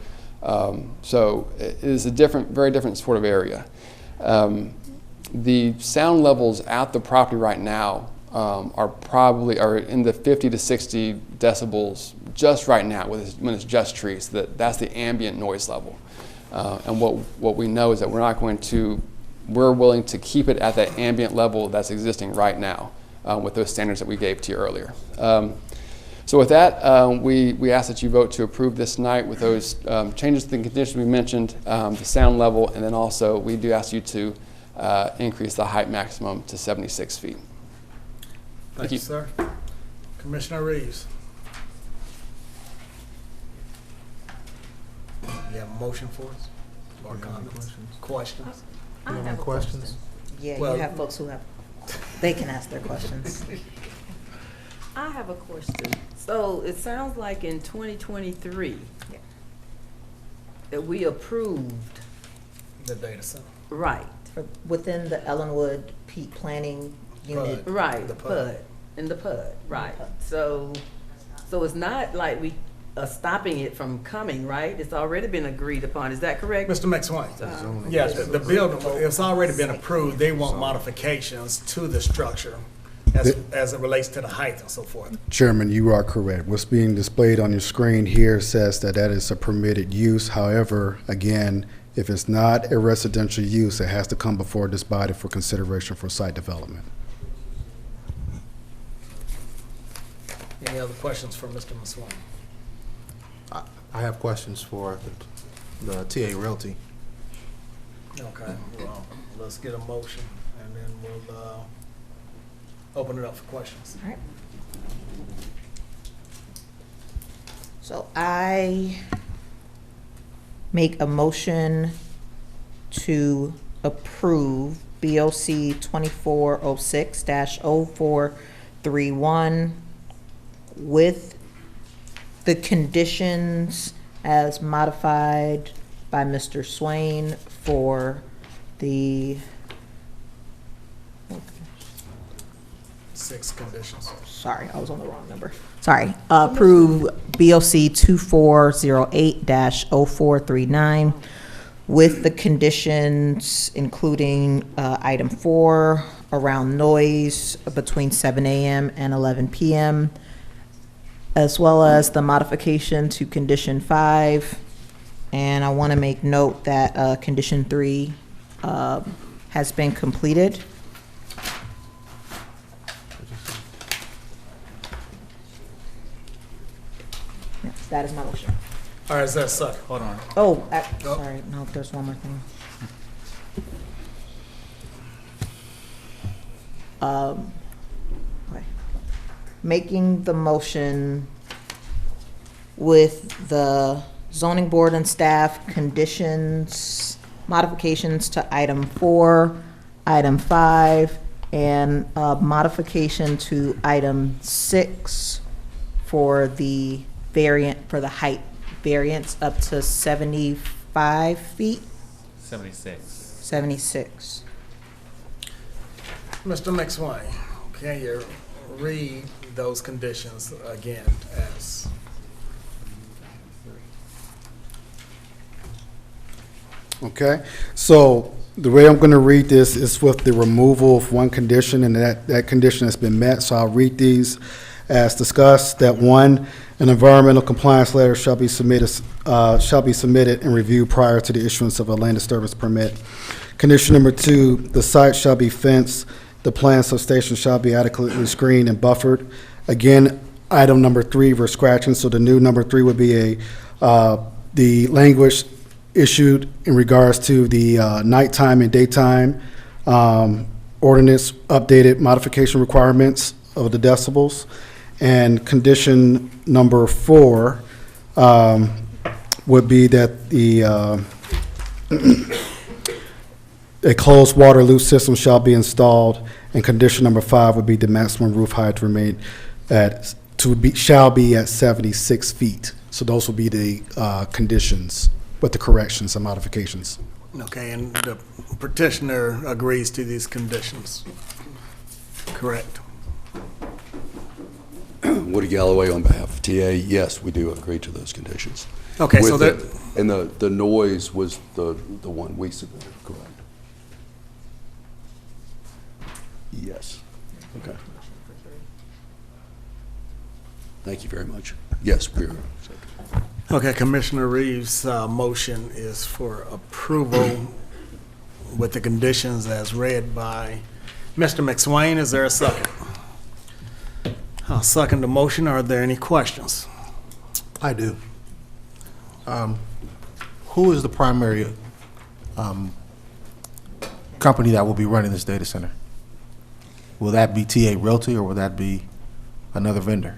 So it is a very different sort of area. The sound levels at the property right now are in the 50 to 60 decibels just right now when it's just trees. That's the ambient noise level. And what we know is that we're willing to keep it at that ambient level that's existing right now with those standards that we gave to you earlier. So with that, we ask that you vote to approve this tonight with those changes to the conditions we mentioned, the sound level, and then also we do ask you to increase the height maximum to 76 feet. Thank you, sir. Commissioner Reeves. You have a motion for us? Or comments? Questions? I have a questions? question. Yeah, Well- you have folks who they can ask their questions. I have a question. So it sounds like in 2023 that we approved, The data center. right, Within the Ellenwood Peak Planning Unit. right, The the PUD. PUD, in the PUD, right. So it's not like we are stopping it from coming, right? It's already been agreed upon, is that correct? Mr. McSwain? Yes, the building, it's already been approved. They want modifications to the structure as it relates to the height and so forth. Chairman, you are correct. What's being displayed on your screen here says that is a permitted use. However, again, if it's not a residential use, it has to come before this body for consideration for site development. Any other questions for Mr. Maswan? I have questions for the TA Realty. Okay, well, let's get a motion, and then we'll open it up for questions. All right. So I make a motion to approve BOC 2406-0431 with the conditions as modified by Mr. Swain for the 6 conditions. sorry, I was on the wrong number. Sorry, approve BOC 2408-0439 with the conditions including item 4 around noise between 7 a.m. and 11 p.m., as well as the modification to condition 5. And I want to make note that condition 3 has been completed. Yes, that is my motion. All right, is that a second? Hold on. Oh, sorry, no, there's one more thing. Okay. Making the motion with the zoning board and staff conditions, modifications to item 4, item 5, and modification to item 6 for the variant, for the height variance up to 75 feet? 76. 76. Mr. McSwain, can you read those conditions again as? Okay, so the way I'm going to read this is with the removal of one condition, and that condition has been met. So I'll read these as discussed. That 1, an environmental compliance letter shall be submitted and reviewed prior to the issuance of a land disturbance permit. Condition number 2, the site shall be fenced. The planned substation shall be adequately screened and buffered. Again, item number 3, we're scratching, so the new number 3 would be the language issued in regards to the nighttime and daytime ordinance updated modification requirements of the decibels. And condition number 4 would be that a closed water loop system shall be installed. And condition number 5 would be the maximum roof height to remain shall be at 76 feet. So those will be the conditions with the corrections and modifications. Okay, and the petitioner agrees to these conditions, correct? Woody Galloway on behalf of TA, yes, we do agree to those conditions. Okay, so that. And the noise was the one we submitted, correct? Yes. Okay. Thank you very much. Yes, we are. Okay, Commissioner Reeves' motion is for approval with the conditions as read by Mr. McSwain. Is there a second? I'll second the motion. Are there any questions? I do. Who is the primary company that will be running this data center? Will that be TA Realty or will that be another vendor?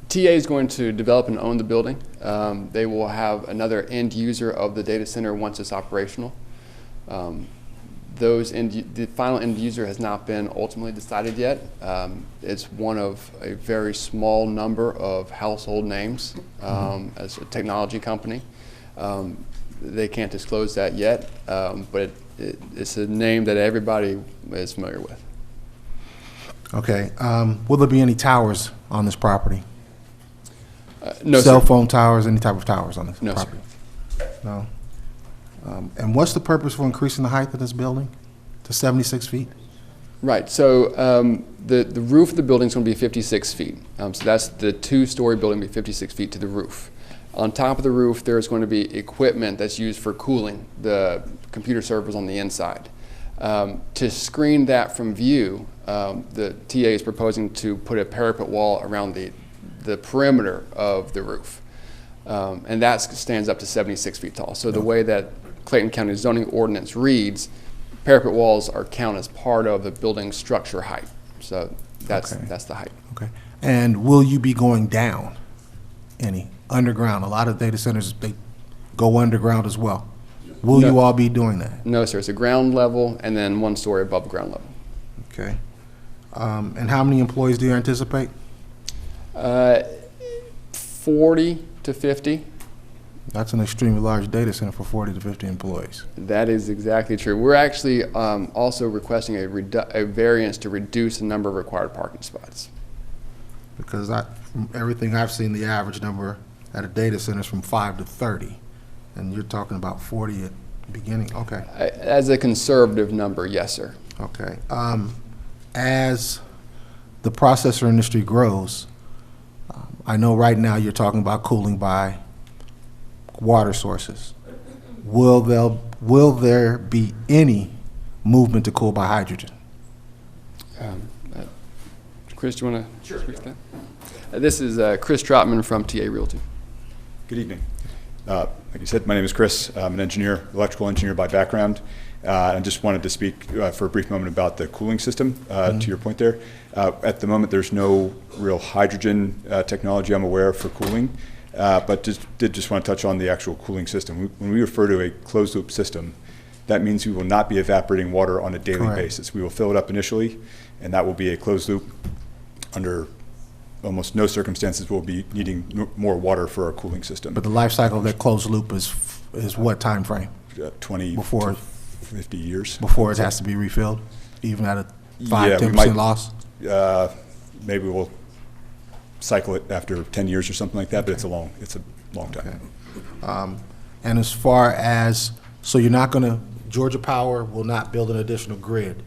TA is going to develop and own the building. They will have another end user of the data center once it's operational. The final end user has not been ultimately decided yet. It's one of a very small number of household names as a technology company. They can't disclose that yet, but it's a name that everybody is familiar with. Okay. Will there be any towers on this property? No, cell sir. phone towers, any type of towers on this No, property? No. And what's the purpose for increasing the height of this building to 76 feet? Right. So the roof of the building is going to be 56 feet. So that's the 2-story building, be 56 feet to the roof. On top of the roof, there's going to be equipment that's used for cooling the computer servers on the inside. To screen that from view, the TA is proposing to put a parapet wall around the perimeter of the roof. And that stands up to 76 feet tall. So the way that Clayton County zoning ordinance reads, parapet walls are counted as part of the building structure height. So that's the height. Okay. And will you be going down any underground? A lot of data centers, they go underground as well. Will you all be doing that? No, sir. It's a ground level and then 1 story above ground level. Okay. And how many employees do you anticipate? 40 to 50. That's an extremely large data center for 40 to 50 employees. That is exactly true. We're actually also requesting a variance to reduce the number of required parking spots. Because from everything I've seen, the average number at a data center is from 5 to 30. And you're talking about 40 at the beginning. Okay. As a conservative number, yes, sir. Okay. As the processor industry grows, I know right now you're talking about cooling by water sources. Will there be any movement to cool by hydrogen? Chris, do you want to speak to that? This is Chris Trotman from TA Realty. Good evening. Like you said, my name is Chris. I'm an engineer, electrical engineer by background. I just wanted to speak for a brief moment about the cooling system, to your point there. At the moment, there's no real hydrogen technology I'm aware of for cooling, but did just want to touch on the actual cooling system. When we refer to a closed-loop system, that means we will not be evaporating water on a daily basis. We will fill it up initially, and that will be a closed loop. Under almost no circumstances will be needing more water for our cooling system. But the life cycle of that closed loop is what time frame? 20 before to 50 years. Before it has to be refilled, even at a 5-10% loss? Maybe we'll cycle it after 10 years or something like that, but it's a long time. Okay. And as far as, so you're not going to, Georgia Power will not build an additional grid.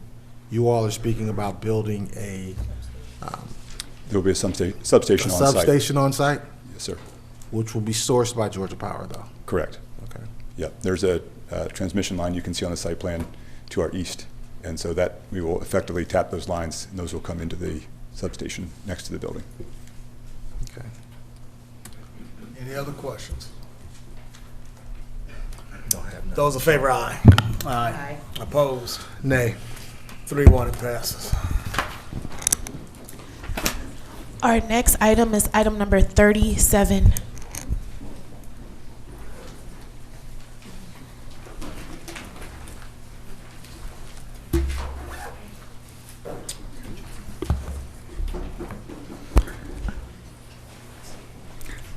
You all are speaking about building a there will be a substation on site. Substation on site? Yes, sir. Which will be sourced by Georgia Power, though? Correct. Okay. Yep. There's a transmission line you can see on the site plan to our east, and so that we will effectively tap those lines, and those will come into the substation next to the building. Okay. Any other questions? Those in favor, aye. Aye. Opposed? Nay. 3-1, it passes. Our next item is item number 37.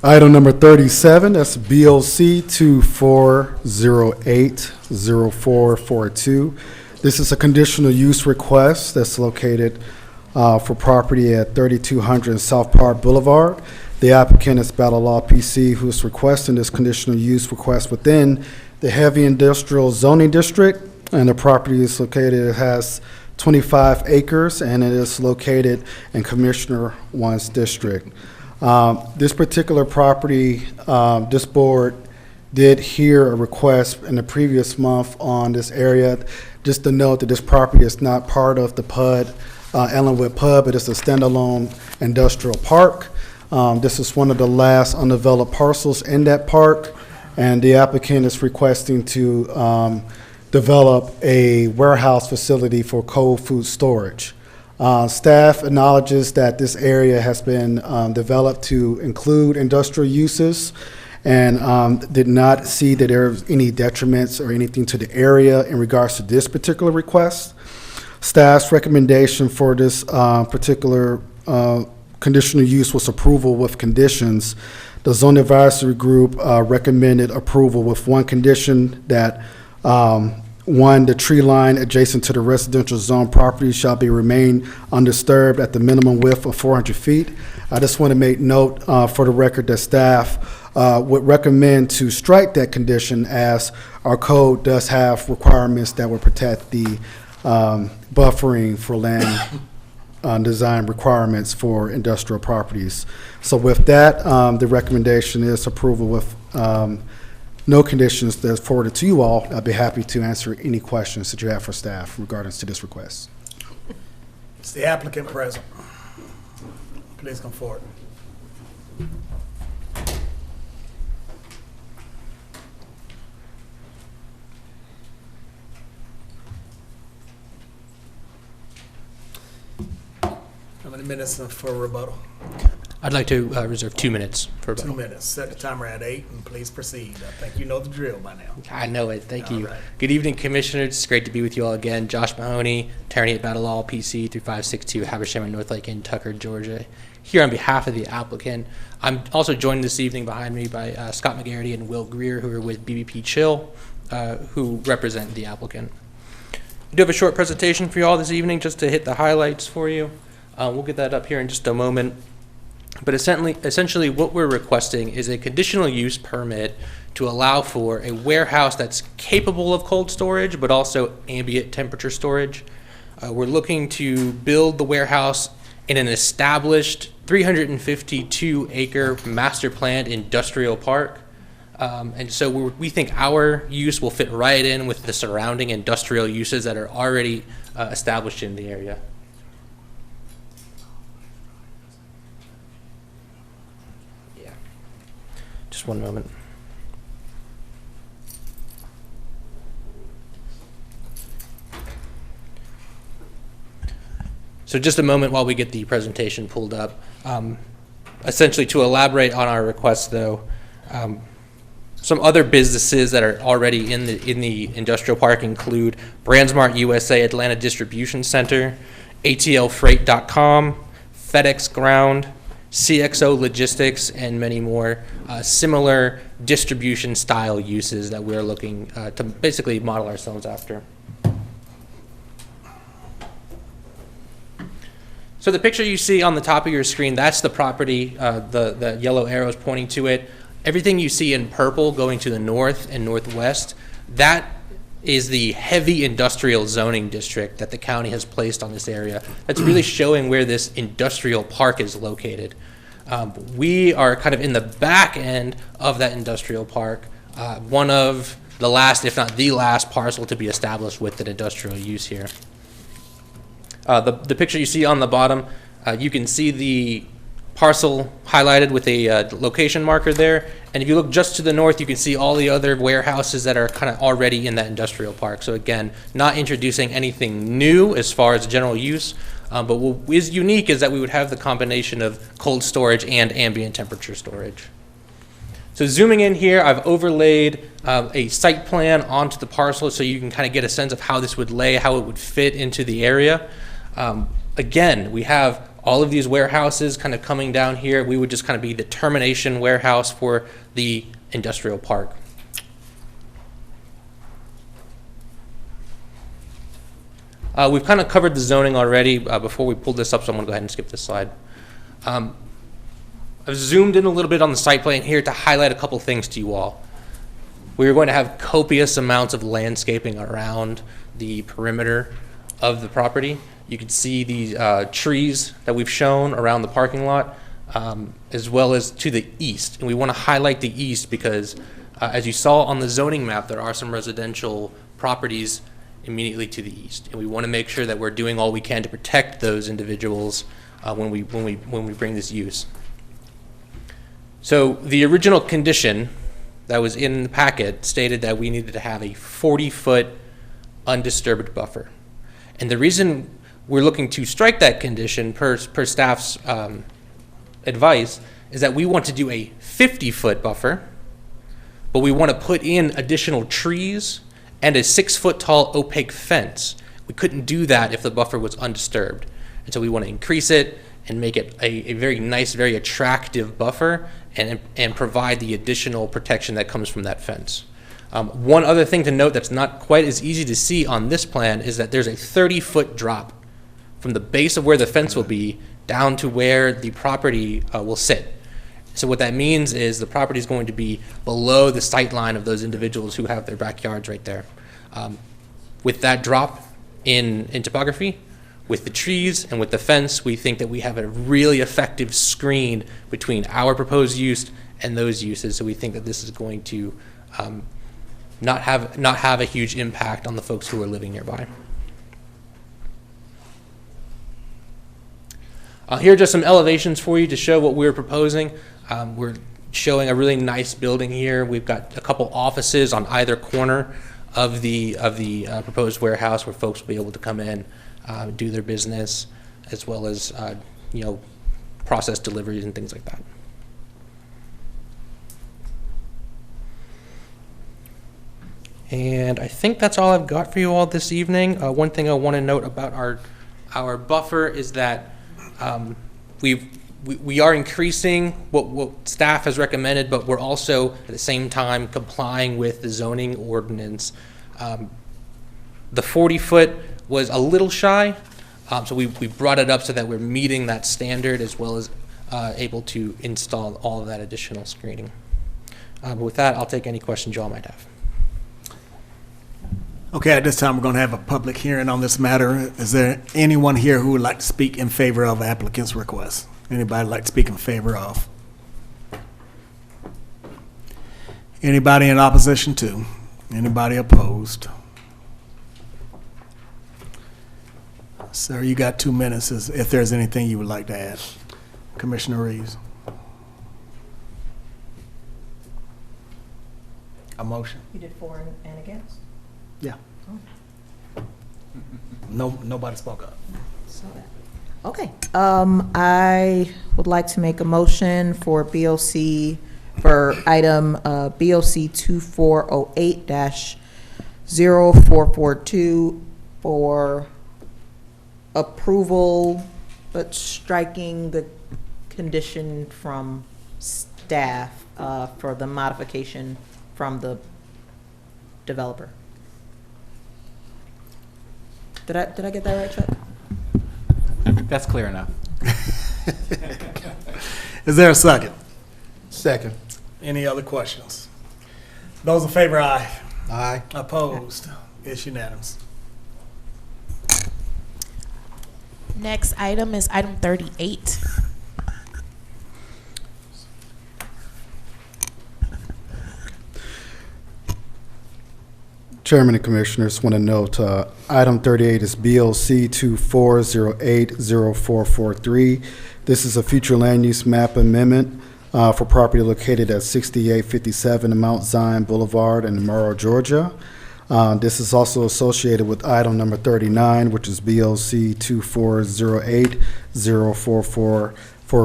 Item number 37, that's BOC 24080442. This is a conditional use request that's located for property at 3200 South Park Boulevard. The applicant is Battle Law PC, who is requesting this conditional use request within the heavy industrial zoning district. And the property is located, it has 25 acres, and it is located in Commissioner One's district. This particular property, this board did hear a request in the previous month on this area. Just to note that this property is not part of the PUD, Ellenwood PUD, but it's a standalone industrial park. This is one of the last undeveloped parcels in that park, and the applicant is requesting to develop a warehouse facility for cold food storage. Staff acknowledges that this area has been developed to include industrial uses and did not see that there was any detriments or anything to the area in regards to this particular request. Staff's recommendation for this particular conditional use was approval with conditions. The zoning advisory group recommended approval with one condition that one, the tree line adjacent to the residential zone property shall be remain undisturbed at the minimum width of 400 feet. I just want to make note for the record that staff would recommend to strike that condition, as our code does have requirements that would protect the buffering for land design requirements for industrial properties. So with that, the recommendation is approval with no conditions that's forwarded to you all, I'd be happy to answer any questions that you have for staff regarding to this request. Is the applicant present? Please come forward. How many minutes for rebuttal? I'd like to reserve 2 minutes for rebuttal. 2 minutes. Set the timer at 8 and please proceed. I think you know the drill by now. I know it. Thank you. All right. Good evening, Commissioners. It's great to be with you all again. Josh Mahoney, attorney at Battle Law, PC 3562, Habersham, North Lake in Tucker, Georgia. Here on behalf of the applicant. I'm also joined this evening behind me by Scott McGarity and Will Greer, who are with BBP Chill, who represent the applicant. We do have a short presentation for you all this evening just to hit the highlights for you. We'll get that up here in just a moment. But essentially what we're requesting is a conditional use permit to allow for a warehouse that's capable of cold storage, but also ambient temperature storage. We're looking to build the warehouse in an established 352-acre master planned industrial park. And so we think our use will fit right in with the surrounding industrial uses that are already established in the area. Just one moment. So just a moment while we get the presentation pulled up. Essentially, to elaborate on our request, though, some other businesses that are already in the industrial park include Brandsmart USA Atlanta Distribution Center, ATLFreight.com, FedEx Ground, CXO Logistics, and many more similar distribution style uses that we're looking to basically model ourselves after. So the picture you see on the top of your screen, that's the property, the yellow arrows pointing to it. Everything you see in purple going to the north and northwest, that is the heavy industrial zoning district that the county has placed on this area. That's really showing where this industrial park is located. We are kind of in the back end of that industrial park, one of the last, if not the last, parcel to be established with an industrial use here. The picture you see on the bottom, you can see the parcel highlighted with a location marker there. And if you look just to the north, you can see all the other warehouses that are kind of already in that industrial park. So again, not introducing anything new as far as general use, but what is unique is that we would have the combination of cold storage and ambient temperature storage. So zooming in here, I've overlaid a site plan onto the parcel so you can kind of get a sense of how this would lay, how it would fit into the area. Again, we have all of these warehouses kind of coming down here. We would just kind of be the termination warehouse for the industrial park. We've kind of covered the zoning already before we pulled this up, so I'm going to go ahead and skip this slide. I've zoomed in a little bit on the site plan here to highlight a couple things to you all. We're going to have copious amounts of landscaping around the perimeter of the property. You can see the trees that we've shown around the parking lot, as well as to the east. And we want to highlight the east because, as you saw on the zoning map, there are some residential properties immediately to the east. And we want to make sure that we're doing all we can to protect those individuals when we bring this use. So the original condition that was in the packet stated that we needed to have a 40-foot undisturbed buffer. And the reason we're looking to strike that condition per staff's advice is that we want to do a 50-foot buffer, but we want to put in additional trees and a 6-foot tall opaque fence. We couldn't do that if the buffer was undisturbed. And so we want to increase it and make it a very nice, very attractive buffer and provide the additional protection that comes from that fence. One other thing to note that's not quite as easy to see on this plan is that there's a 30-foot drop from the base of where the fence will be down to where the property will sit. So what that means is the property is going to be below the sight line of those individuals who have their backyards right there. With that drop in topography, with the trees and with the fence, we think that we have a really effective screen between our proposed use and those uses. So we think that this is going to not have a huge impact on the folks who are living nearby. Here are just some elevations for you to show what we're proposing. We're showing a really nice building here. We've got a couple offices on either corner of the proposed warehouse where folks will be able to come in, do their business, as well as process deliveries and things like that. And I think that's all I've got for you all this evening. One thing I want to note about our buffer is that we are increasing what staff has recommended, but we're also at the same time complying with the zoning ordinance. The 40-foot was a little shy, so we brought it up so that we're meeting that standard as well as able to install all of that additional screening. But with that, I'll take any questions you all might have. Okay, at this time, we're going to have a public hearing on this matter. Is there anyone here who would like to speak in favor of applicant's request? Anybody like to speak in favor of? Anybody in opposition to? Anybody opposed? Sir, you got 2 minutes if there's anything you would like to add. Commissioner Reeves. A motion? You did for and against? Yeah. Nobody spoke up. Okay. I would like to make a motion for BOC for item BOC 2408-0442 for approval, but striking the condition from staff for the modification from the developer. Did I get that right, Chuck? That's clear enough. Is there a second? Second. Any other questions? Those in favor, aye. Aye. Opposed? It's unanimous. Next item is item 38. Chairman and Commissioners, want to note item 38 is BOC 24080443. This is a future land use map amendment for property located at 6857 Mount Zion Boulevard in Morrow, Georgia. This is also associated with item number 39, which is BOC 2408-044 for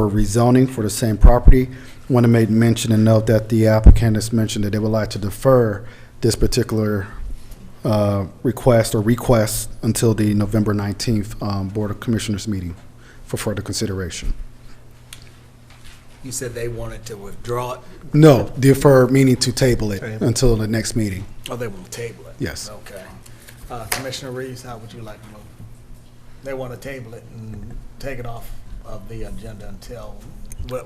rezoning for the same property. Want to make mention and note that the applicant has mentioned that they would like to defer this particular request until the November 19th Board of Commissioners meeting for further consideration. You said they wanted to withdraw it? No, defer meaning to table it until the next meeting. Oh, they want to table it? Yes. Okay. Commissioner Reeves, how would you like to move? They want to table it and take it off of the agenda until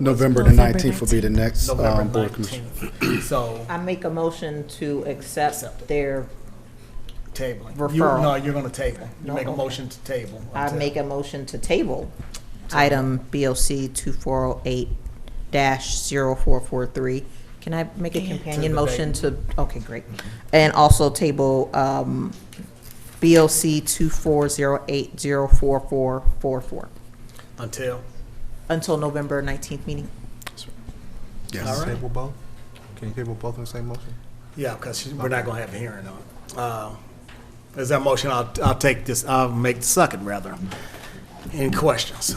November the 19th will be the next November Board of 19th. So I make a motion to accept their tabling. referral. No, you're going to table. You No, make a okay. motion to table. I make a motion to table item BOC 2408-0443. Can I make a companion motion to, okay, great. And also table BOC 2408-04444. Until November 19th meeting. Yes. All right. Table both? Can you table both in the same motion? Yeah, because we're not going to have a hearing on it. Is that motion? I'll take this. I'll make the second, rather. Any questions?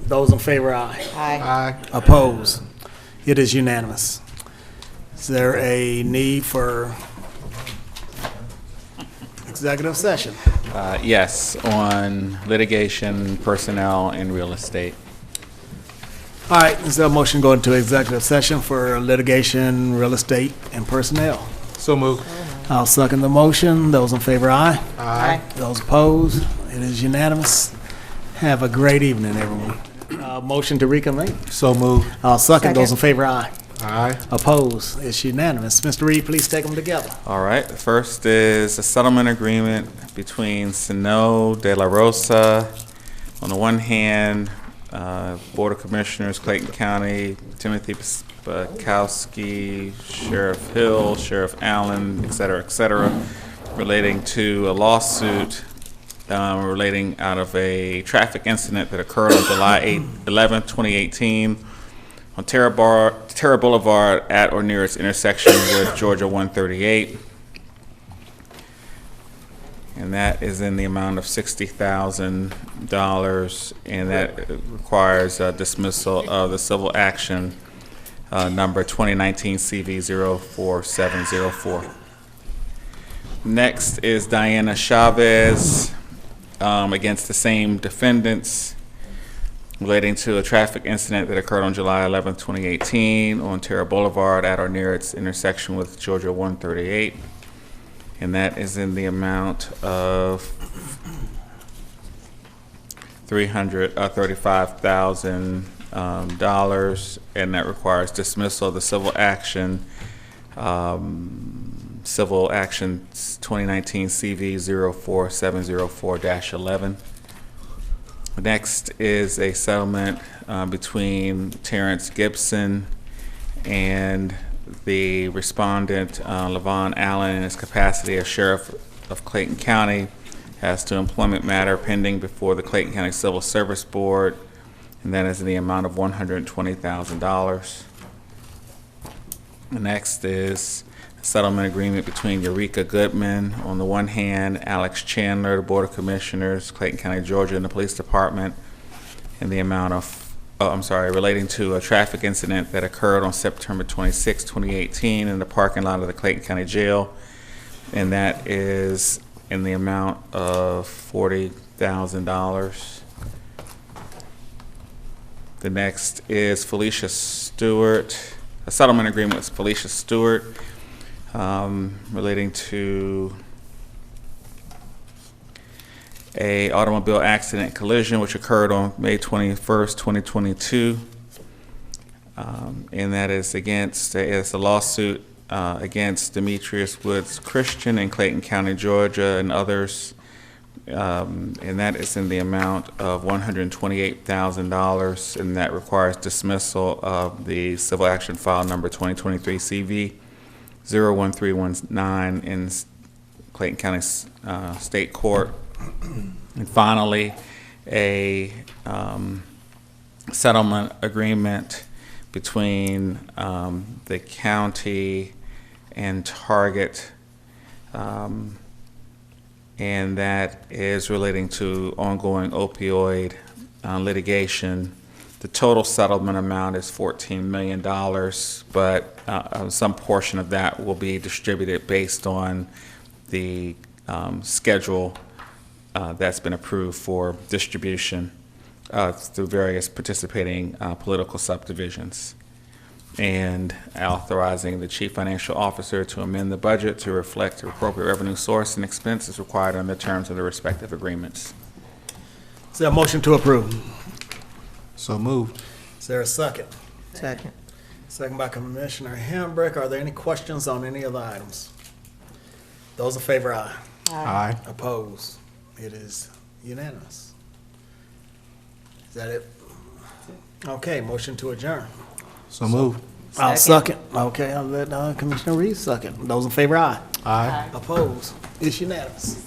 Those in favor, aye. Aye. Opposed? It is unanimous. Is there a need for executive session? Yes, on litigation, personnel, and real estate. All right, is there a motion going to executive session for litigation, real estate, and personnel? So moved. I'll second the motion. Those in favor, aye. Aye. Those opposed? It is unanimous. Have a great evening, everyone. Motion to reconvene. So moved. I'll second. Those in Second. favor, aye. Aye. Opposed? It's unanimous. Mr. Reed, please take them together. All right, the first is a settlement agreement between Sino de la Rosa on the one hand, Board of Commissioners, Clayton County, Timothy Spakowski, Sheriff Hill, Sheriff Allen, et cetera, relating to a lawsuit relating out of a traffic incident that occurred on July 11, 2018 on Terra Boulevard at or near its intersection with Georgia 138. And that is in the amount of $60,000, and that requires dismissal of the civil action number 2019 CV 04704. Next is Diana Chavez against the same defendants relating to a traffic incident that occurred on July 11, 2018 on Terra Boulevard at or near its intersection with Georgia 138. And that is in the amount of $335,000, and that requires dismissal of the civil action, Civil Action 2019 CV 04704-11. Next is a settlement between Terrence Gibson and the respondent, Levon Allen, in his capacity as Sheriff of Clayton County, as to employment matter pending before the Clayton County Civil Service Board, and that is in the amount of $120,000. The next is a settlement agreement between Eureka Goodman on the one hand, Alex Chandler, the Board of Commissioners, Clayton County, Georgia, and the Police Department, in the amount of relating to a traffic incident that occurred on September 26, 2018 in the parking lot of the Clayton County Jail, and that is in the amount of $40,000. The next is Felicia Stewart, a settlement agreement with Felicia Stewart relating to a automobile accident collision which occurred on May 21st, 2022. And that is it's a lawsuit against Demetrius Woods Christian in Clayton County, Georgia, and others. And that is in the amount of $128,000, and that requires dismissal of the civil action file number 2023 CV 01319 in Clayton County State Court. And finally, a settlement agreement between the county and Target, and that is relating to ongoing opioid litigation. The total settlement amount is $14 million, but some portion of that will be distributed based on the schedule that's been approved for distribution through various participating political subdivisions, and authorizing the Chief Financial Officer to amend the budget to reflect the appropriate revenue source and expenses required under the terms of the respective agreements. Is there a motion to approve? So moved. Is there a second? Second. Second by Commissioner Hambrick. Are there any questions on any of the items? Those in favor, aye. Aye. Opposed? It is unanimous. Is that it? Okay, motion to adjourn. So moved. I'll second. Okay, I'll let Commissioner Reed second. Those in favor, aye. Aye. Opposed? It's unanimous.